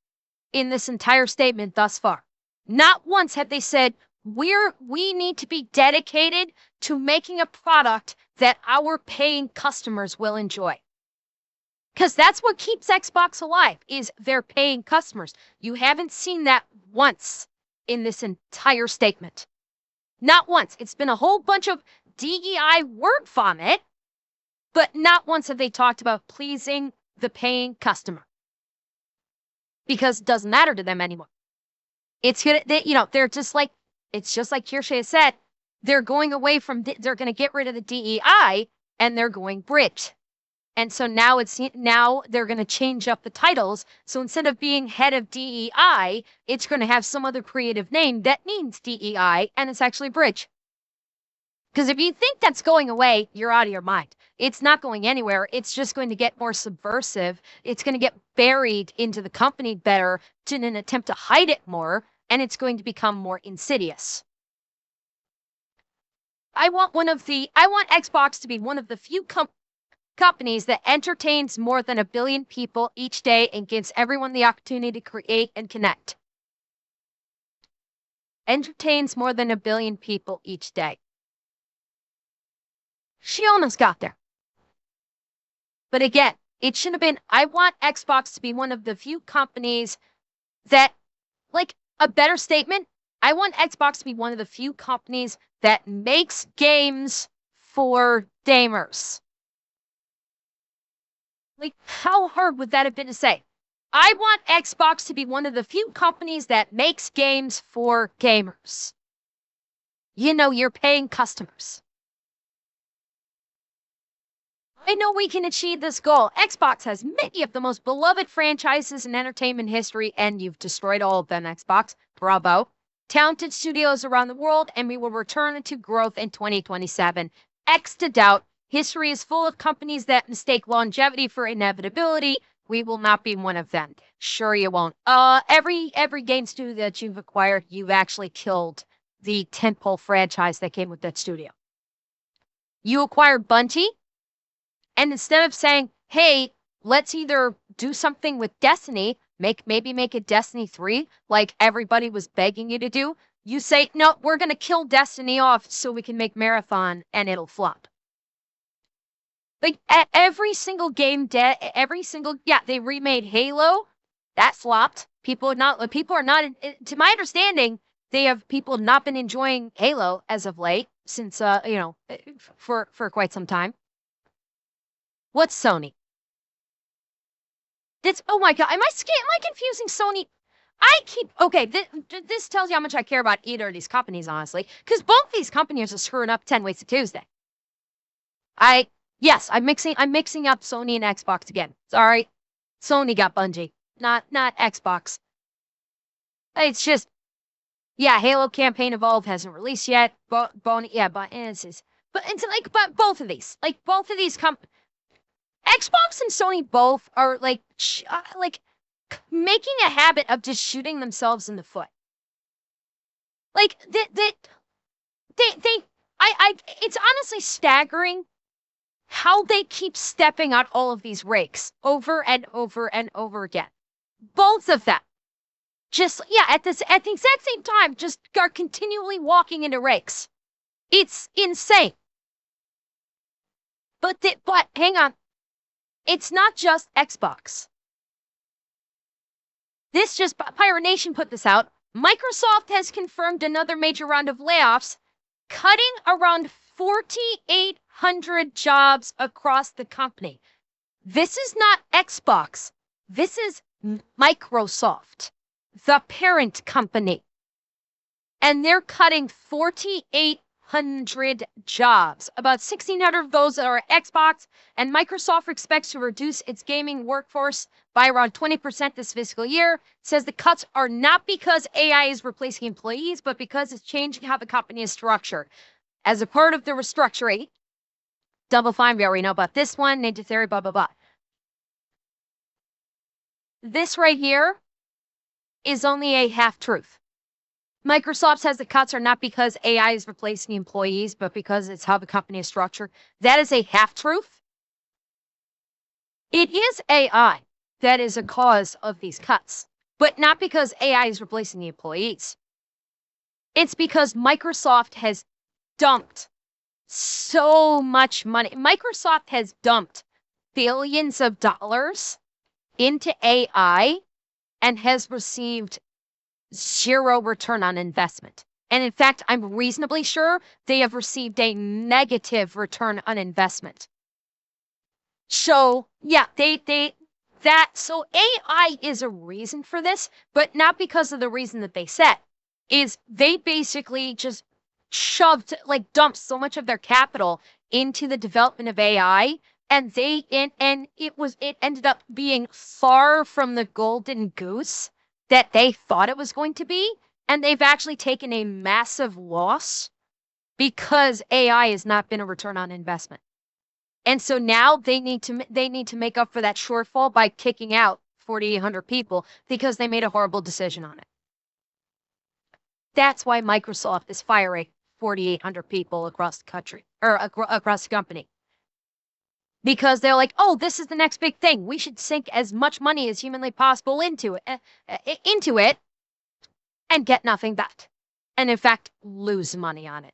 in this entire statement thus far. Not once have they said, we need to be dedicated to making a product that our paying customers will enjoy. Because that's what keeps Xbox alive, is their paying customers. You haven't seen that once in this entire statement. Not once. It's been a whole bunch of DEI word vomit, but not once have they talked about pleasing the paying customer. Because it doesn't matter to them anymore. It's gonna, they're just like, it's just like Kirsche said, they're going away from, they're going to get rid of the DEI and they're going Brit. And so now they're going to change up the titles. So instead of being head of DEI, it's going to have some other creative name that means DEI, and it's actually Bridge. Because if you think that's going away, you're out of your mind. It's not going anywhere. It's just going to get more subversive. It's going to get buried into the company better in an attempt to hide it more, and it's going to become more insidious. I want Xbox to be one of the few companies that entertains more than 1 billion people each day and gives everyone the opportunity to create and connect. Entertains more than 1 billion people each day. She almost got there. But again, it should have been, I want Xbox to be one of the few companies that, like, a better statement, I want Xbox to be one of the few companies that makes games for gamers. Like, how hard would that have been to say? I want Xbox to be one of the few companies that makes games for gamers. You know, you're paying customers. I know we can achieve this goal. Xbox has many of the most beloved franchises in entertainment history, and you've destroyed all of them, Xbox. Bravo. Talented studios around the world, and we will return to growth in 2027. X to doubt. History is full of companies that mistake longevity for inevitability. We will not be one of them. Sure you won't. Every game studio that you've acquired, you've actually killed the tentpole franchise that came with that studio. You acquired Bungie, and instead of saying, hey, let's either do something with Destiny, maybe make it Destiny 3, like everybody was begging you to do, you say, no, we're going to kill Destiny off so we can make Marathon and it'll flop. Like every single game, they remade Halo, that flopped. People are not, to my understanding, people have not been enjoying Halo as of late, since, for quite some time. What's Sony? Oh my God, am I confusing Sony? This tells you how much I care about either of these companies, honestly, because both these companies are screwing up 10 Ways to Tuesday. Yes, I'm mixing up Sony and Xbox again. Sorry. Sony got Bungie, not Xbox. It's just, Halo Campaign Evolved hasn't released yet. But both of these, Xbox and Sony both are making a habit of just shooting themselves in the foot. It's honestly staggering how they keep stepping out all of these rakes over and over and over again. Both of them. Just, at the exact same time, just are continually walking into rakes. It's insane. But hang on. It's not just Xbox. Pirate Nation put this out. Microsoft has confirmed another major round of layoffs, cutting around 4,800 jobs across the company. This is not Xbox. This is Microsoft, the parent company. And they're cutting 4,800 jobs. About 1,600 of those are Xbox, and Microsoft expects to reduce its gaming workforce by around 20% this fiscal year. Says the cuts are not because AI is replacing employees, but because it's changing how the company is structured. As a part of the restructuring, Double Fine, we already know about this one, Ninja Theory, blah, blah, blah. This right here is only a half-truth. Microsoft says the cuts are not because AI is replacing employees, but because it's how the company is structured. That is a half-truth. It is AI that is a cause of these cuts, but not because AI is replacing the employees. It's because Microsoft has dumped so much money. Microsoft has dumped billions of dollars into AI and has received zero return on investment. And in fact, I'm reasonably sure they have received a negative return on investment. So, so AI is a reason for this, but not because of the reason that they set. Is they basically just dumped so much of their capital into the development of AI, and it ended up being far from the golden goose that they thought it was going to be, and they've actually taken a massive loss because AI has not been a return on investment. And so now they need to make up for that shortfall by kicking out 4,800 people because they made a horrible decision on it. That's why Microsoft is firing 4,800 people across the country, or across the company. Because they're like, oh, this is the next big thing. We should sink as much money as humanly possible into it and get nothing back. And in fact, lose money on it.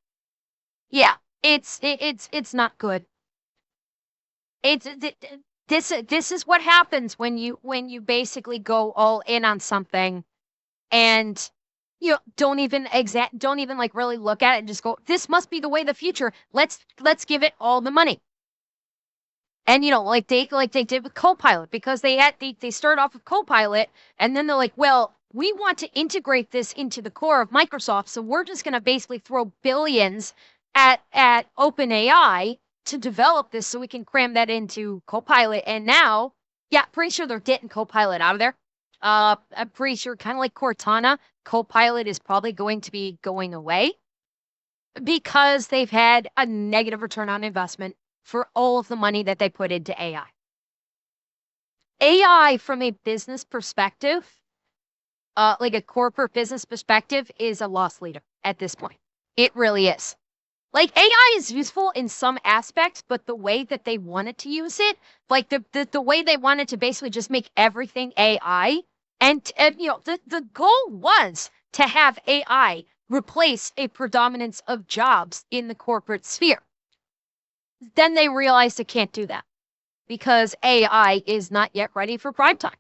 Yeah, It's not good. This is what happens when you basically go all in on something and don't even like really look at it and just go, this must be the way of the future. Let's give it all the money. And like they did with Copilot, because they started off with Copilot, and then they're like, well, we want to integrate this into the core of Microsoft, so we're just going to basically throw billions at OpenAI to develop this so we can cram that into Copilot. And now, yeah, pretty sure they're getting Copilot out of there. I'm pretty sure, kind of like Cortana, Copilot is probably going to be going away because they've had a negative return on investment for all of the money that they put into AI. AI, from a business perspective, like a corporate business perspective, is a loss leader at this point. It really is. Like, AI is useful in some aspects, but the way that they wanted to use it, like the way they wanted to basically just make everything AI, and the goal was to have AI replace a predominance of jobs in the corporate sphere. Then they realized it can't do that because AI is not yet ready for prime time.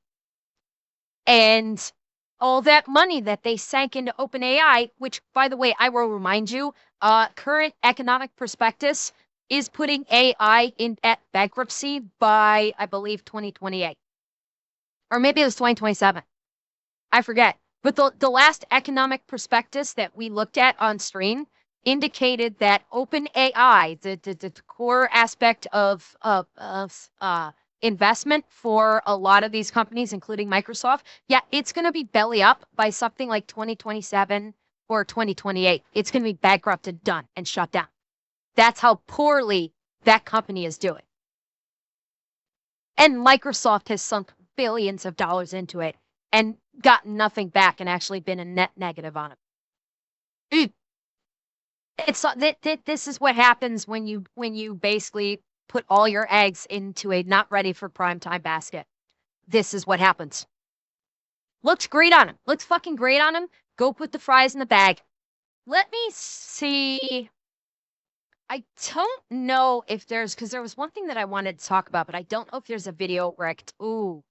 And all that money that they sank into OpenAI, which, by the way, I will remind you, current economic prospectus is putting AI in at bankruptcy by, I believe, 2028. Or maybe it was 2027. I forget. But the last economic prospectus that we looked at on stream indicated that OpenAI, the core aspect of investment for a lot of these companies, including Microsoft, yeah, it's going to be belly up by something like 2027 or 2028. It's going to be bankrupted, done, and shut down. That's how poorly that company is doing. And Microsoft has sunk billions of dollars into it and gotten nothing back, and actually been a net negative on it. This is what happens when you basically put all your eggs into a not ready for prime time basket. This is what happens. Looks great on him. Looks fucking great on him. Go put the fries in the bag. Let me see. I don't know if because there was one thing that I wanted to talk about, but I don't know if there's a video where I could, ooh,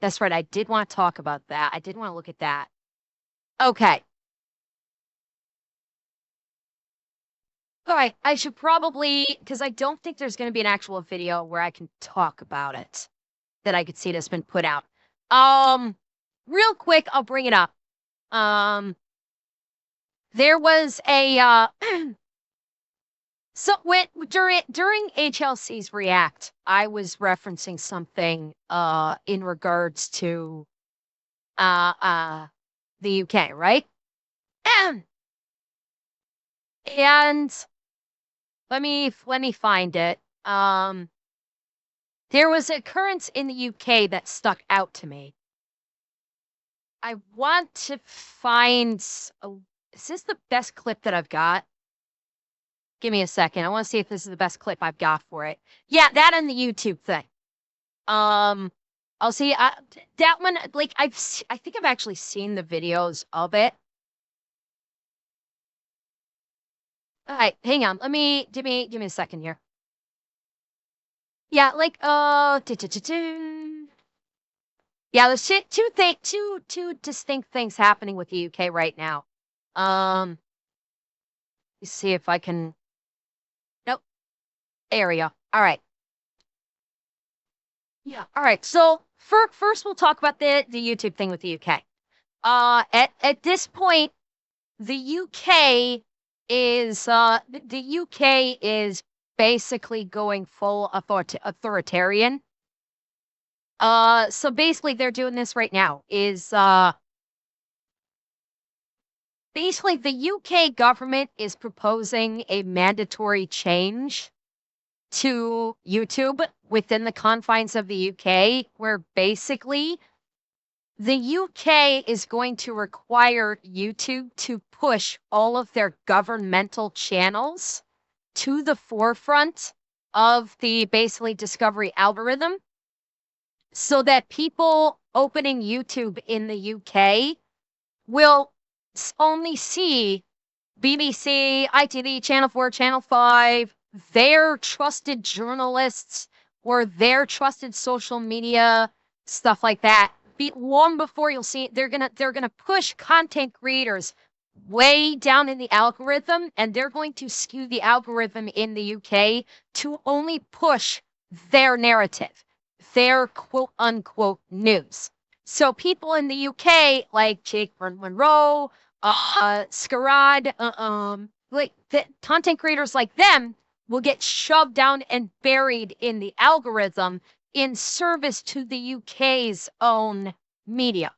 that's right. I did want to talk about that. I did want to look at that. Okay. All right, I should probably, because I don't think there's going to be an actual video where I can talk about it that I could see that's been put out. Real quick, I'll bring it up. There was a so during HLC's React, I was referencing something in regards to the UK, right? And let me find it. There was an occurrence in the UK that stuck out to me. I want to find. Is this the best clip that I've got? Give me a second. I want to see if this is the best clip I've got for it. Yeah, that and the YouTube thing. I'll see. That one, like I think I've actually seen the videos of it. All right, hang on. Give me a second here. Yeah, like yeah, there's two distinct things happening with the UK right now. Let's see if I can. Nope. There we go. All right. Yeah. All right. So first, we'll talk about the YouTube thing with the UK. At this point, the UK is basically going full authoritarian. So basically they're doing this right now is basically the UK government is proposing a mandatory change to YouTube within the confines of the UK, where basically the UK is going to require YouTube to push all of their governmental channels to the forefront of the basically discovery algorithm, so that people opening YouTube in the UK will only see BBC, ITV, Channel 4, Channel 5, their trusted journalists or their trusted social media, stuff like that. Long before you'll see it, they're gonna push content creators way down in the algorithm, and they're going to skew the algorithm in the UK to only push their narrative, their quote unquote news. So people in the UK like Jake Monroe, Scarad, like the content creators like them will get shoved down and buried in the algorithm in service to the UK's own media.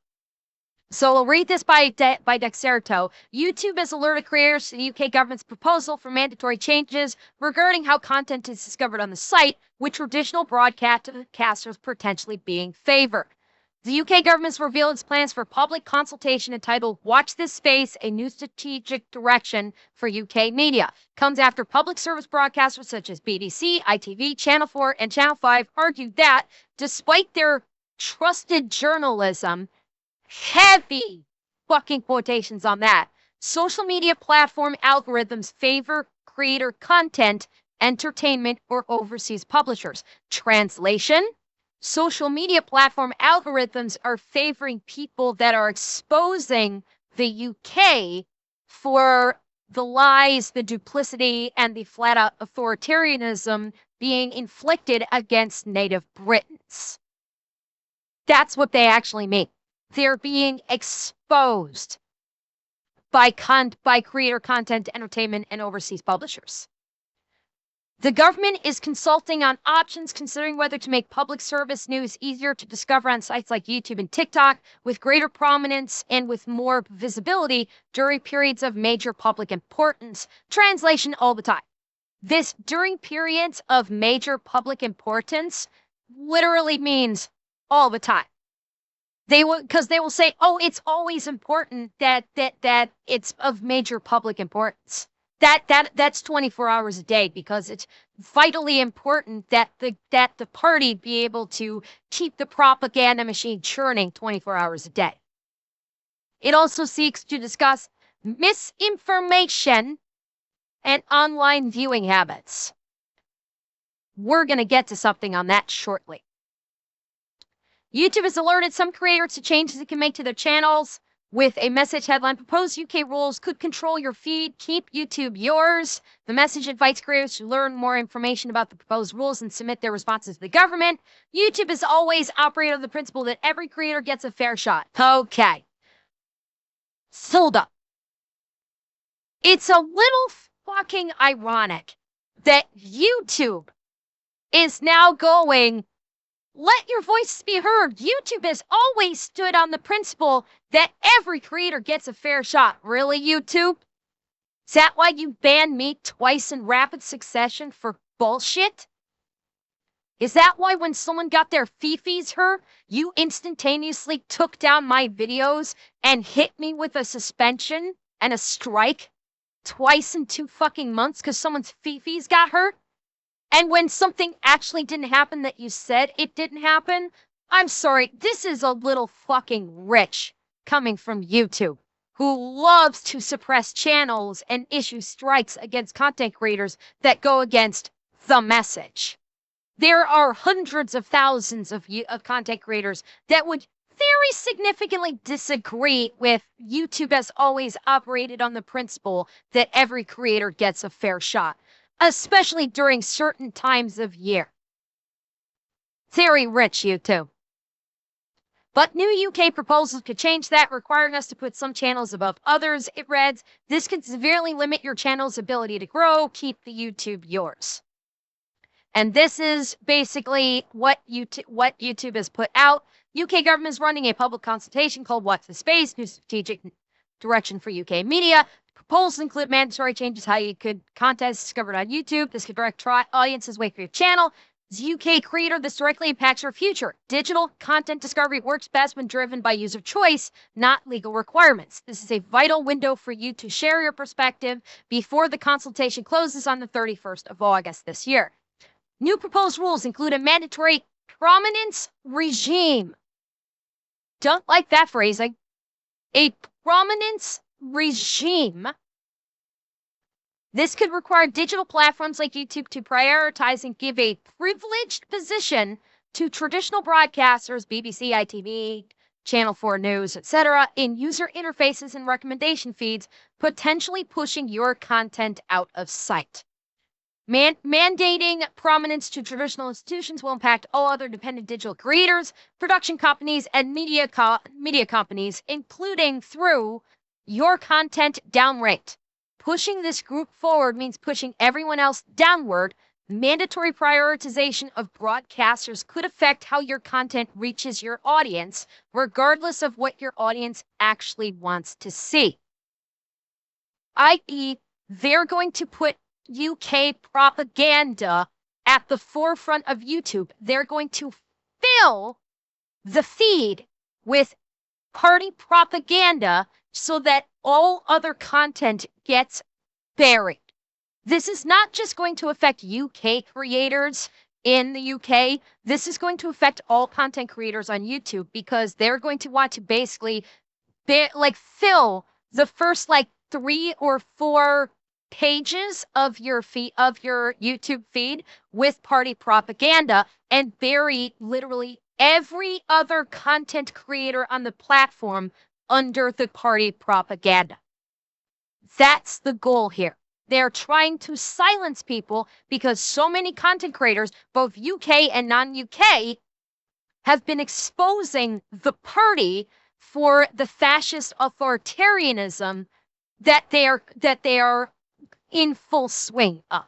So I'll read this by Dexerto. YouTube has alerted creators to the UK government's proposal for mandatory changes regarding how content is discovered on the site, with traditional broadcasters potentially being favored. The UK government's revealed its plans for public consultation entitled Watch This Space, a New Strategic Direction for UK Media. Comes after public service broadcasters such as BBC, ITV, Channel 4, and Channel 5 argued that, despite their trusted journalism, heavy fucking quotations on that, social media platform algorithms favor creator content, entertainment, or overseas publishers. Translation: social media platform algorithms are favoring people that are exposing the UK for the lies, the duplicity, and the flat out authoritarianism being inflicted against native Britons. That's what they actually mean. They're being exposed by creator content, entertainment, and overseas publishers. The government is consulting on options, considering whether to make public service news easier to discover on sites like YouTube and TikTok, with greater prominence and with more visibility during periods of major public importance. Translation: all the time. This during periods of major public importance literally means all the time. Because they will say, oh, it's always important that it's of major public importance. That's 24 hours a day, because it's vitally important that the party be able to keep the propaganda machine churning 24 hours a day. It also seeks to discuss misinformation and online viewing habits. We're going to get to something on that shortly. YouTube has alerted some creators to changes it can make to their channels with a message headline: proposed UK rules could control your feed. Keep YouTube yours. The message invites creators to learn more information about the proposed rules and submit their responses to the government. YouTube has always operated on the principle that every creator gets a fair shot. Okay. Sold up. It's a little fucking ironic that YouTube is now going, let your voice be heard. YouTube has always stood on the principle that every creator gets a fair shot. Really, YouTube? Is that why you banned me twice in rapid succession for bullshit? Is that why when someone got their fifis hurt, you instantaneously took down my videos and hit me with a suspension and a strike twice in 2 fucking months because someone's fifis got hurt? And when something actually didn't happen that you said it didn't happen, I'm sorry, this is a little fucking rich coming from YouTube, who loves to suppress channels and issue strikes against content creators that go against the message. There are hundreds of thousands of content creators that would very significantly disagree with YouTube has always operated on the principle that every creator gets a fair shot, especially during certain times of year. Very rich, YouTube. But new UK proposals could change that, requiring us to put some channels above others. It reads, this could severely limit your channel's ability to grow. Keep the YouTube yours. And this is basically what YouTube has put out. UK government is running a public consultation called Watch This Space, New Strategic Direction for UK Media. Proposals include mandatory changes how you could content discovered on YouTube. This could direct audiences away from your channel. As a UK creator, this directly impacts your future. Digital content discovery works best when driven by user choice, not legal requirements. This is a vital window for you to share your perspective before the consultation closes on the 31st of August this year. New proposed rules include a mandatory prominence regime. Don't like that phrasing. A prominence regime This could require digital platforms like YouTube to prioritize and give a privileged position to traditional broadcasters, BBC, ITV, Channel 4 News, etc., in user interfaces and recommendation feeds, potentially pushing your content out of sight. Mandating prominence to traditional institutions will impact all other dependent digital creators, production companies, and media companies, including through your content downranked. Pushing this group forward means pushing everyone else downward. Mandatory prioritization of broadcasters could affect how your content reaches your audience, regardless of what your audience actually wants to see. i.e., they're going to put UK propaganda at the forefront of YouTube. They're going to fill the feed with party propaganda so that all other content gets buried. This is not just going to affect UK creators in the UK. This is going to affect all content creators on YouTube because they're going to want to basically fill the first 3 or 4 pages of your YouTube feed with party propaganda and bury literally every other content creator on the platform under the party propaganda. That's the goal here. They're trying to silence people because so many content creators, both UK and non-UK, have been exposing the party for the fascist authoritarianism that they are in full swing of.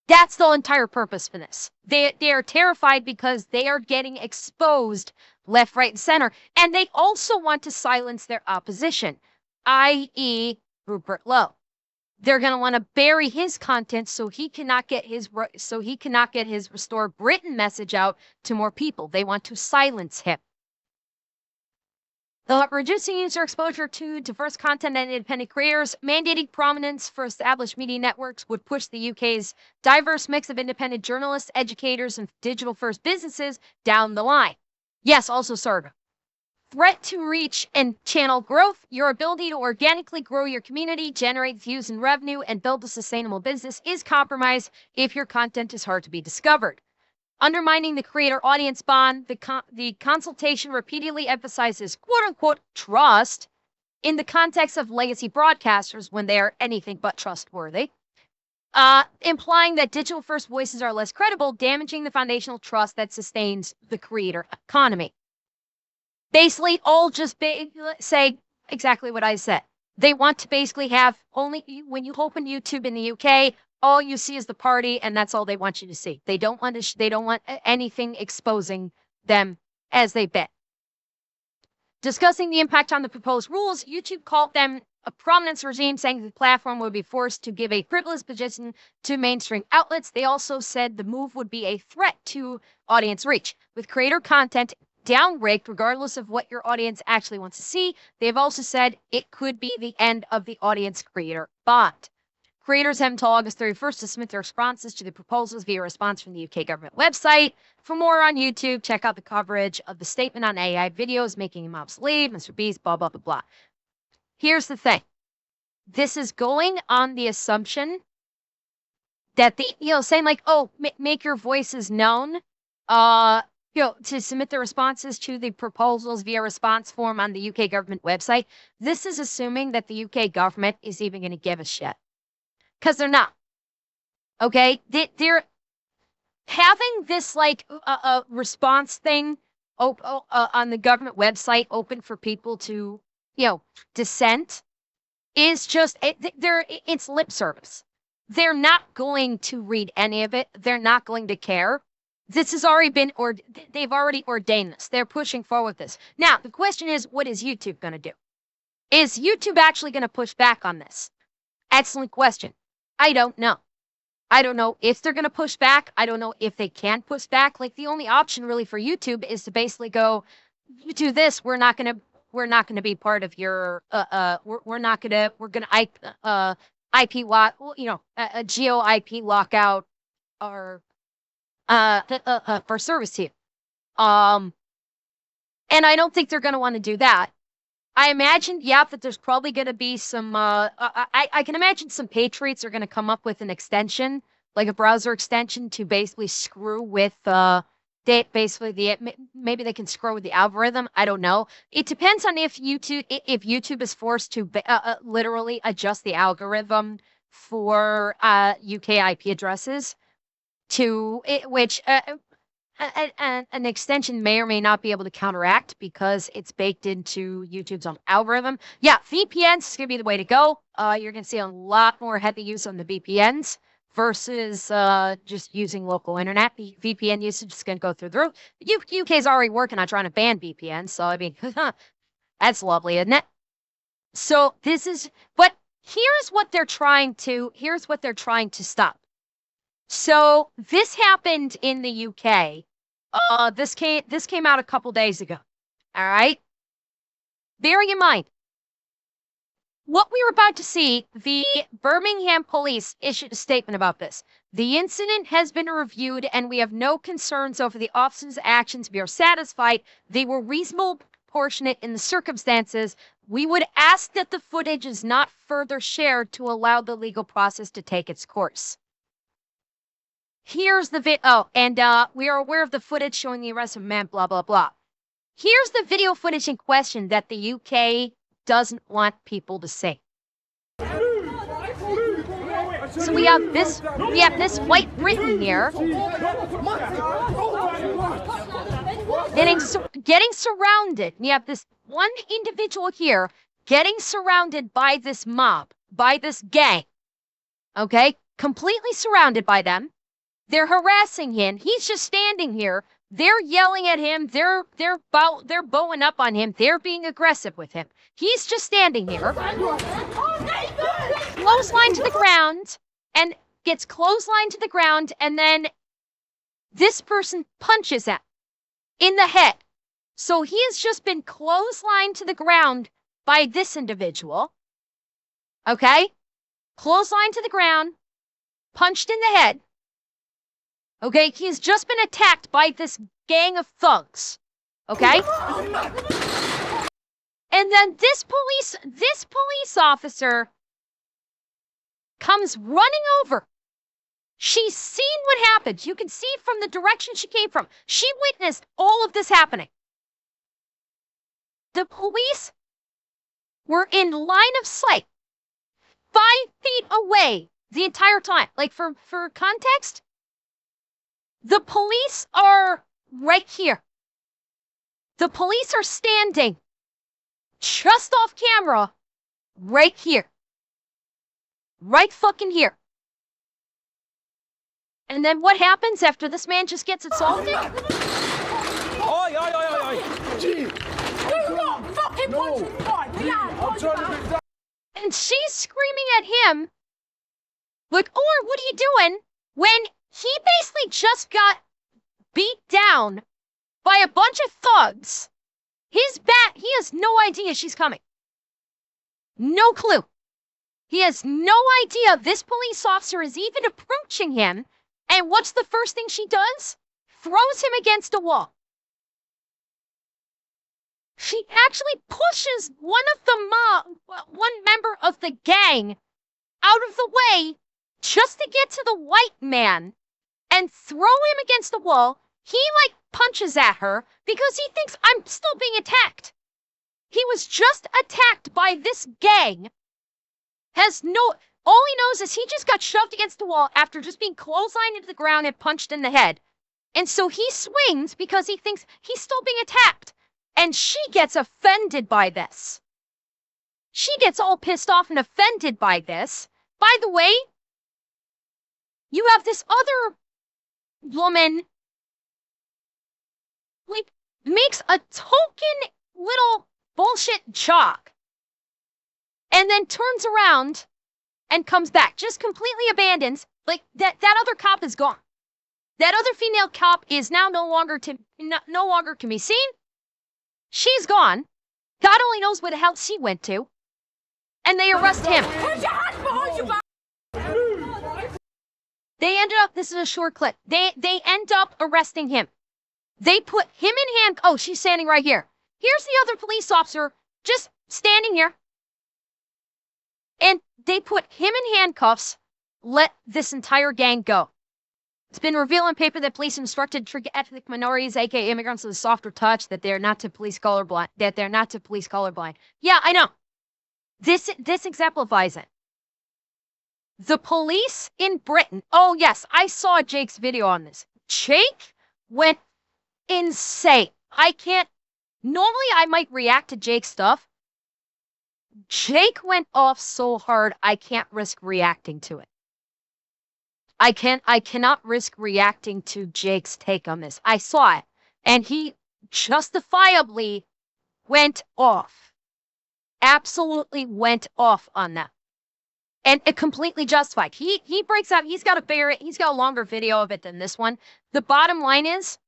That's the entire purpose for this. They are terrified because they are getting exposed left, right, and center. And they also want to silence their opposition, i.e. Rupert Lowe. They're going to want to bury his content so he cannot get his Restore Britain message out to more people. They want to silence him. Reducing user exposure to diverse content and independent creators, mandating prominence for established media networks would push the UK's diverse mix of independent journalists, educators, and digital-first businesses down the line. Yes, also Sarga. Threat to reach and channel growth. Your ability to organically grow your community, generate views and revenue, and build a sustainable business is compromised if your content is hard to be discovered. Undermining the creator-audience bond, the consultation repeatedly emphasizes quote-unquote trust in the context of legacy broadcasters when they are anything but trustworthy, implying that digital-first voices are less credible, damaging the foundational trust that sustains the creator economy. Basically, all just say exactly what I said. They want to basically have only, when you open YouTube in the UK, all you see is the party, and that's all they want you to see. They don't want anything exposing them as they bet. Discussing the impact on the proposed rules, YouTube called them a prominence regime, saying the platform would be forced to give a privileged position to mainstream outlets. They also said the move would be a threat to audience reach, with creator content downranked regardless of what your audience actually wants to see. They've also said it could be the end of the audience-creator bond. Creators have until August 31st to submit their responses to the proposals via response from the UK government website. For more on YouTube, check out the coverage of the statement on AI videos making him obsolete, Mr. Beast, blah, blah, blah, blah. Here's the thing. This is going on the assumption that saying make your voices known, to submit the responses to the proposals via response form on the UK government website. This is assuming that the UK government is even going to give a shit. Because they're not. Okay? They're having this a response thing on the government website open for people to, dissent is just, it's lip service. They're not going to read any of it. They're not going to care. This has already been, they've already ordained this. They're pushing forward with this. Now, the question is, what is YouTube going to do? Is YouTube actually going to push back on this? Excellent question. I don't know. I don't know if they're going to push back. I don't know if they can push back. The only option really for YouTube is to basically go, you do this, we're not going to be part of your, we're going to IP lock, a geo IP lockout our for service here. And I don't think they're going to want to do that. I imagine, yeah, that there's probably going to be some. I can imagine some patriots are going to come up with an extension, like a browser extension, to basically screw with maybe they can screw with the algorithm. I don't know. It depends on if YouTube is forced to literally adjust the algorithm for UK IP addresses to it, which an extension may or may not be able to counteract because it's baked into YouTube's own algorithm. Yeah, VPNs is going to be the way to go. You're going to see a lot more heavy use on the VPNs versus just using local internet. VPN usage is going to go through the roof. UK is already working on trying to ban VPNs, so I mean, that's lovely, isn't it? So but here's what they're trying to stop. So this happened in the UK. This came out a couple days ago. All right. Bearing in mind what we were about to see, the Birmingham police issued a statement about this. The incident has been reviewed and we have no concerns over the officer's actions. We are satisfied they were reasonable, proportionate in the circumstances. We would ask that the footage is not further shared to allow the legal process to take its course. Here's the we are aware of the footage showing the arrest of a man, blah, blah, blah. Here's the video footage in question that the UK doesn't want people to see. So we have this white Briton here getting surrounded. We have this one individual here getting surrounded by this mob, by this gang. Okay? Completely surrounded by them. They're harassing him. He's just standing here. They're yelling at him. They're bowing up on him. They're being aggressive with him. He's just standing here. Clothesline to the ground and gets clothesline to the ground, and then this person punches him in the head. So he has just been clotheslined to the ground by this individual. Okay? Clothesline to the ground, punched in the head. Okay, he's just been attacked by this gang of thugs. Okay? And then this police officer comes running over. She's seen what happened. You can see from the direction she came from. She witnessed all of this happening. The police were in line of sight, 5 feet away the entire time. Like, for context, the police are right here. The police are standing just off camera right here. Right fucking here. And then what happens after this man just gets assaulted? Oi, oi, oi, oi, oi. Gee. Do not fucking punch him right. And she's screaming at him, like, "Or what are you doing?" When he basically just got beat down by a bunch of thugs. He has no idea she's coming. No clue. He has no idea this police officer is even approaching him. And what's the first thing she does? Throws him against a wall. She actually pushes one member of the gang out of the way just to get to the white man and throw him against the wall. He, like, punches at her because he thinks I'm still being attacked. He was just attacked by this gang. All he knows is he just got shoved against the wall after just being clotheslined into the ground and punched in the head. And so he swings because he thinks he's still being attacked. And she gets offended by this. She gets all pissed off and offended by this. By the way, you have this other woman, like, makes a token little bullshit joke and then turns around and comes back, just completely abandons. Like, that other cop is gone. That other female cop is now no longer can be seen. She's gone. God only knows where the hell she went to. And they arrest him. They ended up, this is a short clip. They end up arresting him. They put him in hand. Oh, she's standing right here. Here's the other police officer just standing here, and they put him in handcuffs, let this entire gang go. It's been revealed on paper that police instructed ethnic minorities, aka immigrants, with a softer touch, that they're not to police colorblind. Yeah, I know. This exemplifies it. The police in Britain. Oh yes, I saw Jake's video on this. Jake went insane. Normally I might react to Jake's stuff. Jake went off so hard, I can't risk reacting to it. I cannot risk reacting to Jake's take on this. I saw it, and he justifiably went off. Absolutely went off on that. And it completely justified. He breaks out, he's got a longer video of it than this one. The bottom line is,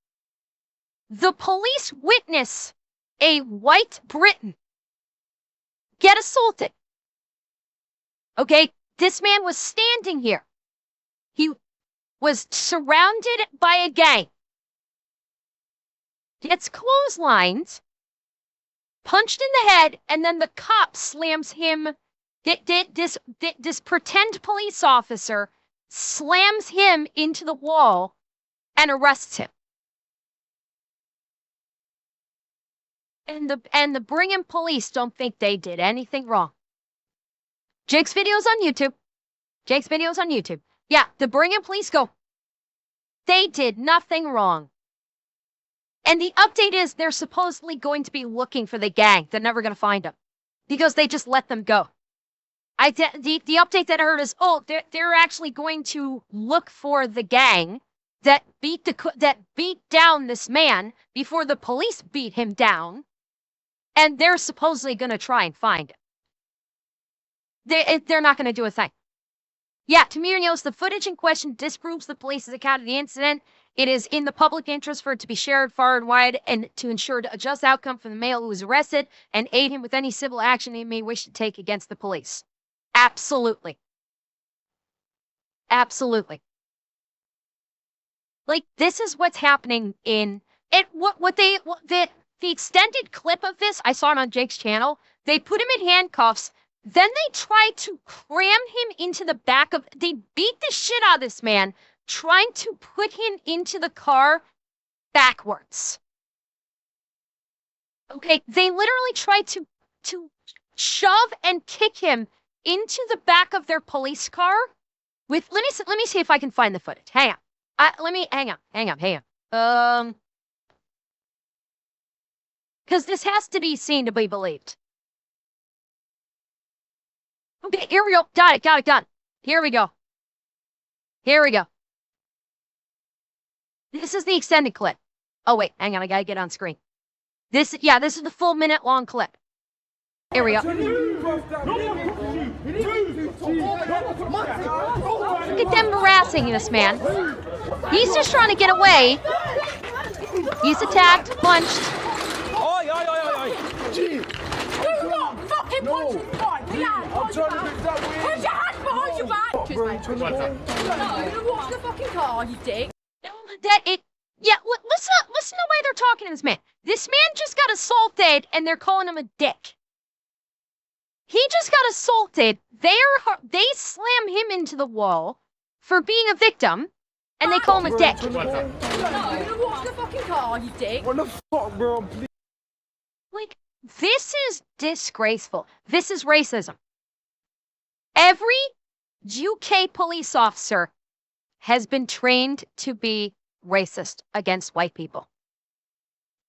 the police witness a white Briton get assaulted. Okay, this man was standing here. He was surrounded by a gang. Gets clotheslined, punched in the head, and then the cop slams him. This pretend police officer slams him into the wall and arrests him. And the Brigham police don't think they did anything wrong. Jake's video's on YouTube. Yeah, the Brigham police go, they did nothing wrong. And the update is they're supposedly going to be looking for the gang. They're never going to find them because they just let them go. The update that I heard is, they're actually going to look for the gang that beat down this man before the police beat him down, and they're supposedly going to try and find him. They're not going to do a thing. Yeah, to me, the footage in question disproves the police's account of the incident. It is in the public interest for it to be shared far and wide and to ensure a just outcome for the male who was arrested and aid him with any civil action he may wish to take against the police. Absolutely. Absolutely. Like, this is what's happening in it. The extended clip of this, I saw it on Jake's channel. They put him in handcuffs. Then they tried to cram him into the back of, they beat the shit out of this man, trying to put him into the car backwards. Okay, they literally tried to shove and kick him into the back of their police car with, let me see if I can find the footage. Hang on. Because this has to be seen to be believed. Okay, here we go. Got it. Here we go. This is the extended clip. Oh, wait, hang on. I gotta get on screen. This is the full minute-long clip. Here we go. Look at them harassing this man. He's just trying to get away. He's attacked, punched. Fucking punch him right, put your hands behind your back! No, watch the fucking car, you dick. Listen to why they're talking to this man. This man just got assaulted and they're calling him a dick. He just got assaulted. They slam him into the wall for being a victim and they call him a dick. No, watch the fucking car, you dick. What the fuck, bro? Like, this is disgraceful. This is racism. Every UK police officer has been trained to be racist against white people.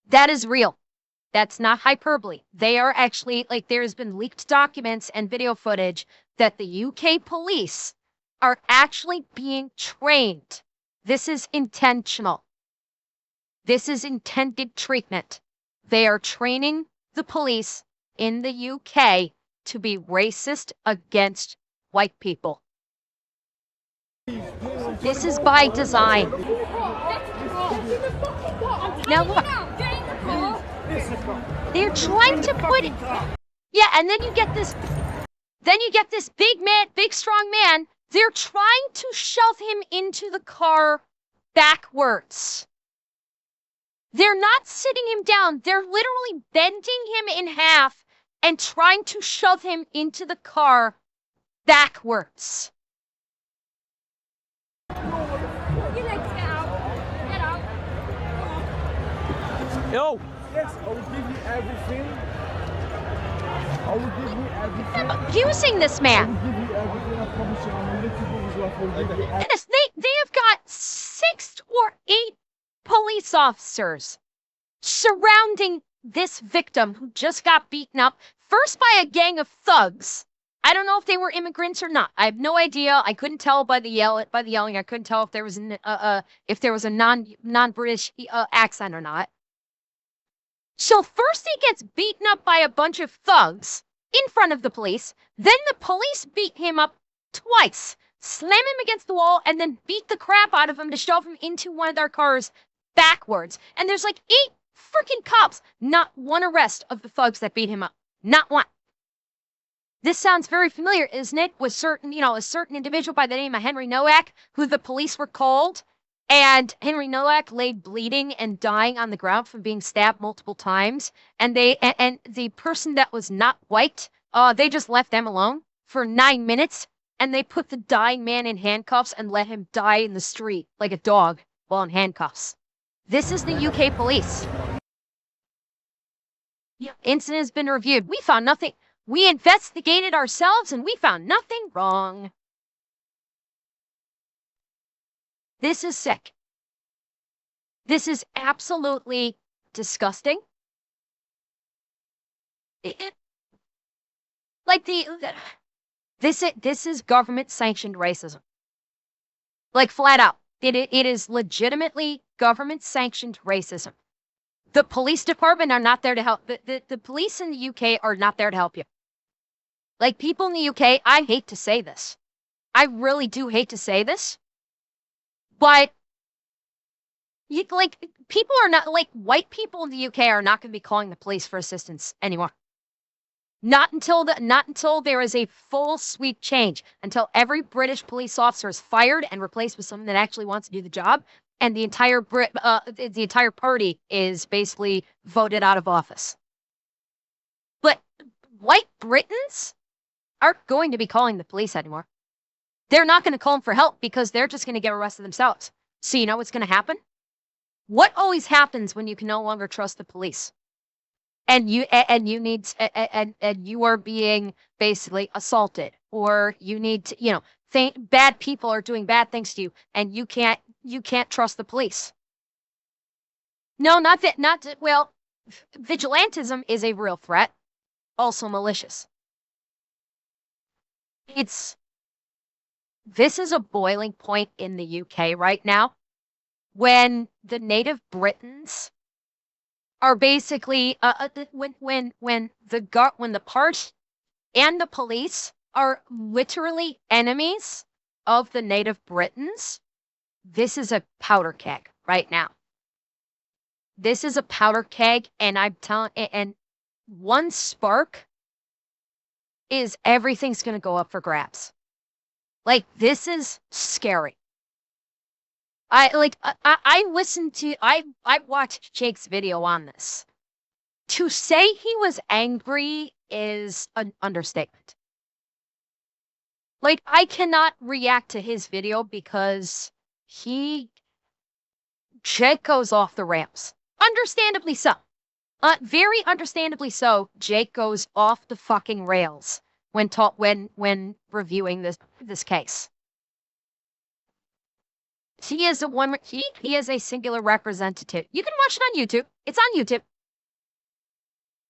That is real. That's not hyperbole. They are actually, like, there's been leaked documents and video footage that the UK police are actually being trained. This is intentional. This is intended treatment. They are training the police in the UK to be racist against white people. This is by design. Now look, they're trying to put it, yeah, and then you get this big strong man, they're trying to shove him into the car backwards. They're not sitting him down. They're literally bending him in half and trying to shove him into the car backwards. Put your legs, get out. Get out. Yo, Yes, I will give you everything. I will give you everything. Abusing this I man. will give you everything. I promise you. I'm a little bit as well. I will give you everything. Goodness, they have got 6 or 8 police officers surrounding this victim who just got beaten up, first by a gang of thugs. I don't know if they were immigrants or not. I have no idea. I couldn't tell by the yelling. I couldn't tell if there was a non-British accent or not. So first he gets beaten up by a bunch of thugs in front of the police. Then the police beat him up twice, slam him against the wall, and then beat the crap out of him to shove him into one of their cars backwards. And there's like 8 freaking cops. Not one arrest of the thugs that beat him up. Not one. This sounds very familiar, isn't it? With a certain individual by the name of Henry Nowak, who the police were called. And Henry Nowak lay bleeding and dying on the ground from being stabbed multiple times. And the person that was not white, they just left them alone for 9 minutes. And they put the dying man in handcuffs and let him die in the street like a dog while in handcuffs. This is the UK police. The incident has been reviewed. We found nothing. We investigated ourselves and we found nothing wrong. This is sick. This is absolutely disgusting. This is government sanctioned racism. Like flat out. It is legitimately government sanctioned racism. The police department are not there to help. The police in the UK are not there to help you. Like people in the UK, I hate to say this. I really do hate to say this. But people are not, like, white people in the UK are not going to be calling the police for assistance anymore. Not until there is a full sweep change, until every British police officer is fired and replaced with someone that actually wants to do the job, and the entire party is basically voted out of office. But white Britons aren't going to be calling the police anymore. They're not going to call them for help because they're just going to get arrested themselves. So you know what's going to happen? What always happens when you can no longer trust the police? And you are being basically assaulted, or you need to, bad people are doing bad things to you, and you can't trust the police. No, well, vigilantism is a real threat, also malicious. This is a boiling point in the UK right now, when the native Britons are basically when the party and the police are literally enemies of the native Britons. This is a powder keg right now. This is a powder keg, and I'm telling, and one spark is everything's going to go up for grabs. Like, this is scary. I watched Jake's video on this. To say he was angry is an understatement. Like, I cannot react to his video because Jake goes off the rails. Understandably so. Very understandably so, Jake goes off the fucking rails when reviewing this case. He is a singular representative. You can watch it on YouTube. It's on YouTube.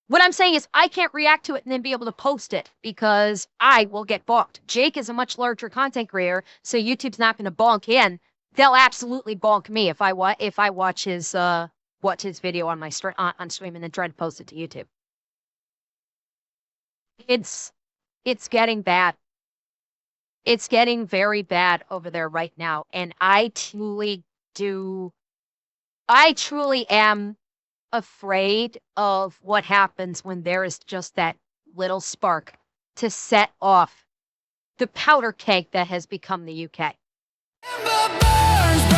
What I'm saying is I can't react to it and then be able to post it because I will get bonked. Jake is a much larger content creator, so YouTube's not going to bonk him. They'll absolutely bonk me if I watch his video on my stream and then try to post it to YouTube. It's getting bad. It's getting very bad over there right now, and I truly am afraid of what happens when there is just that little spark to set off the powder keg that has become the UK. Ember burns.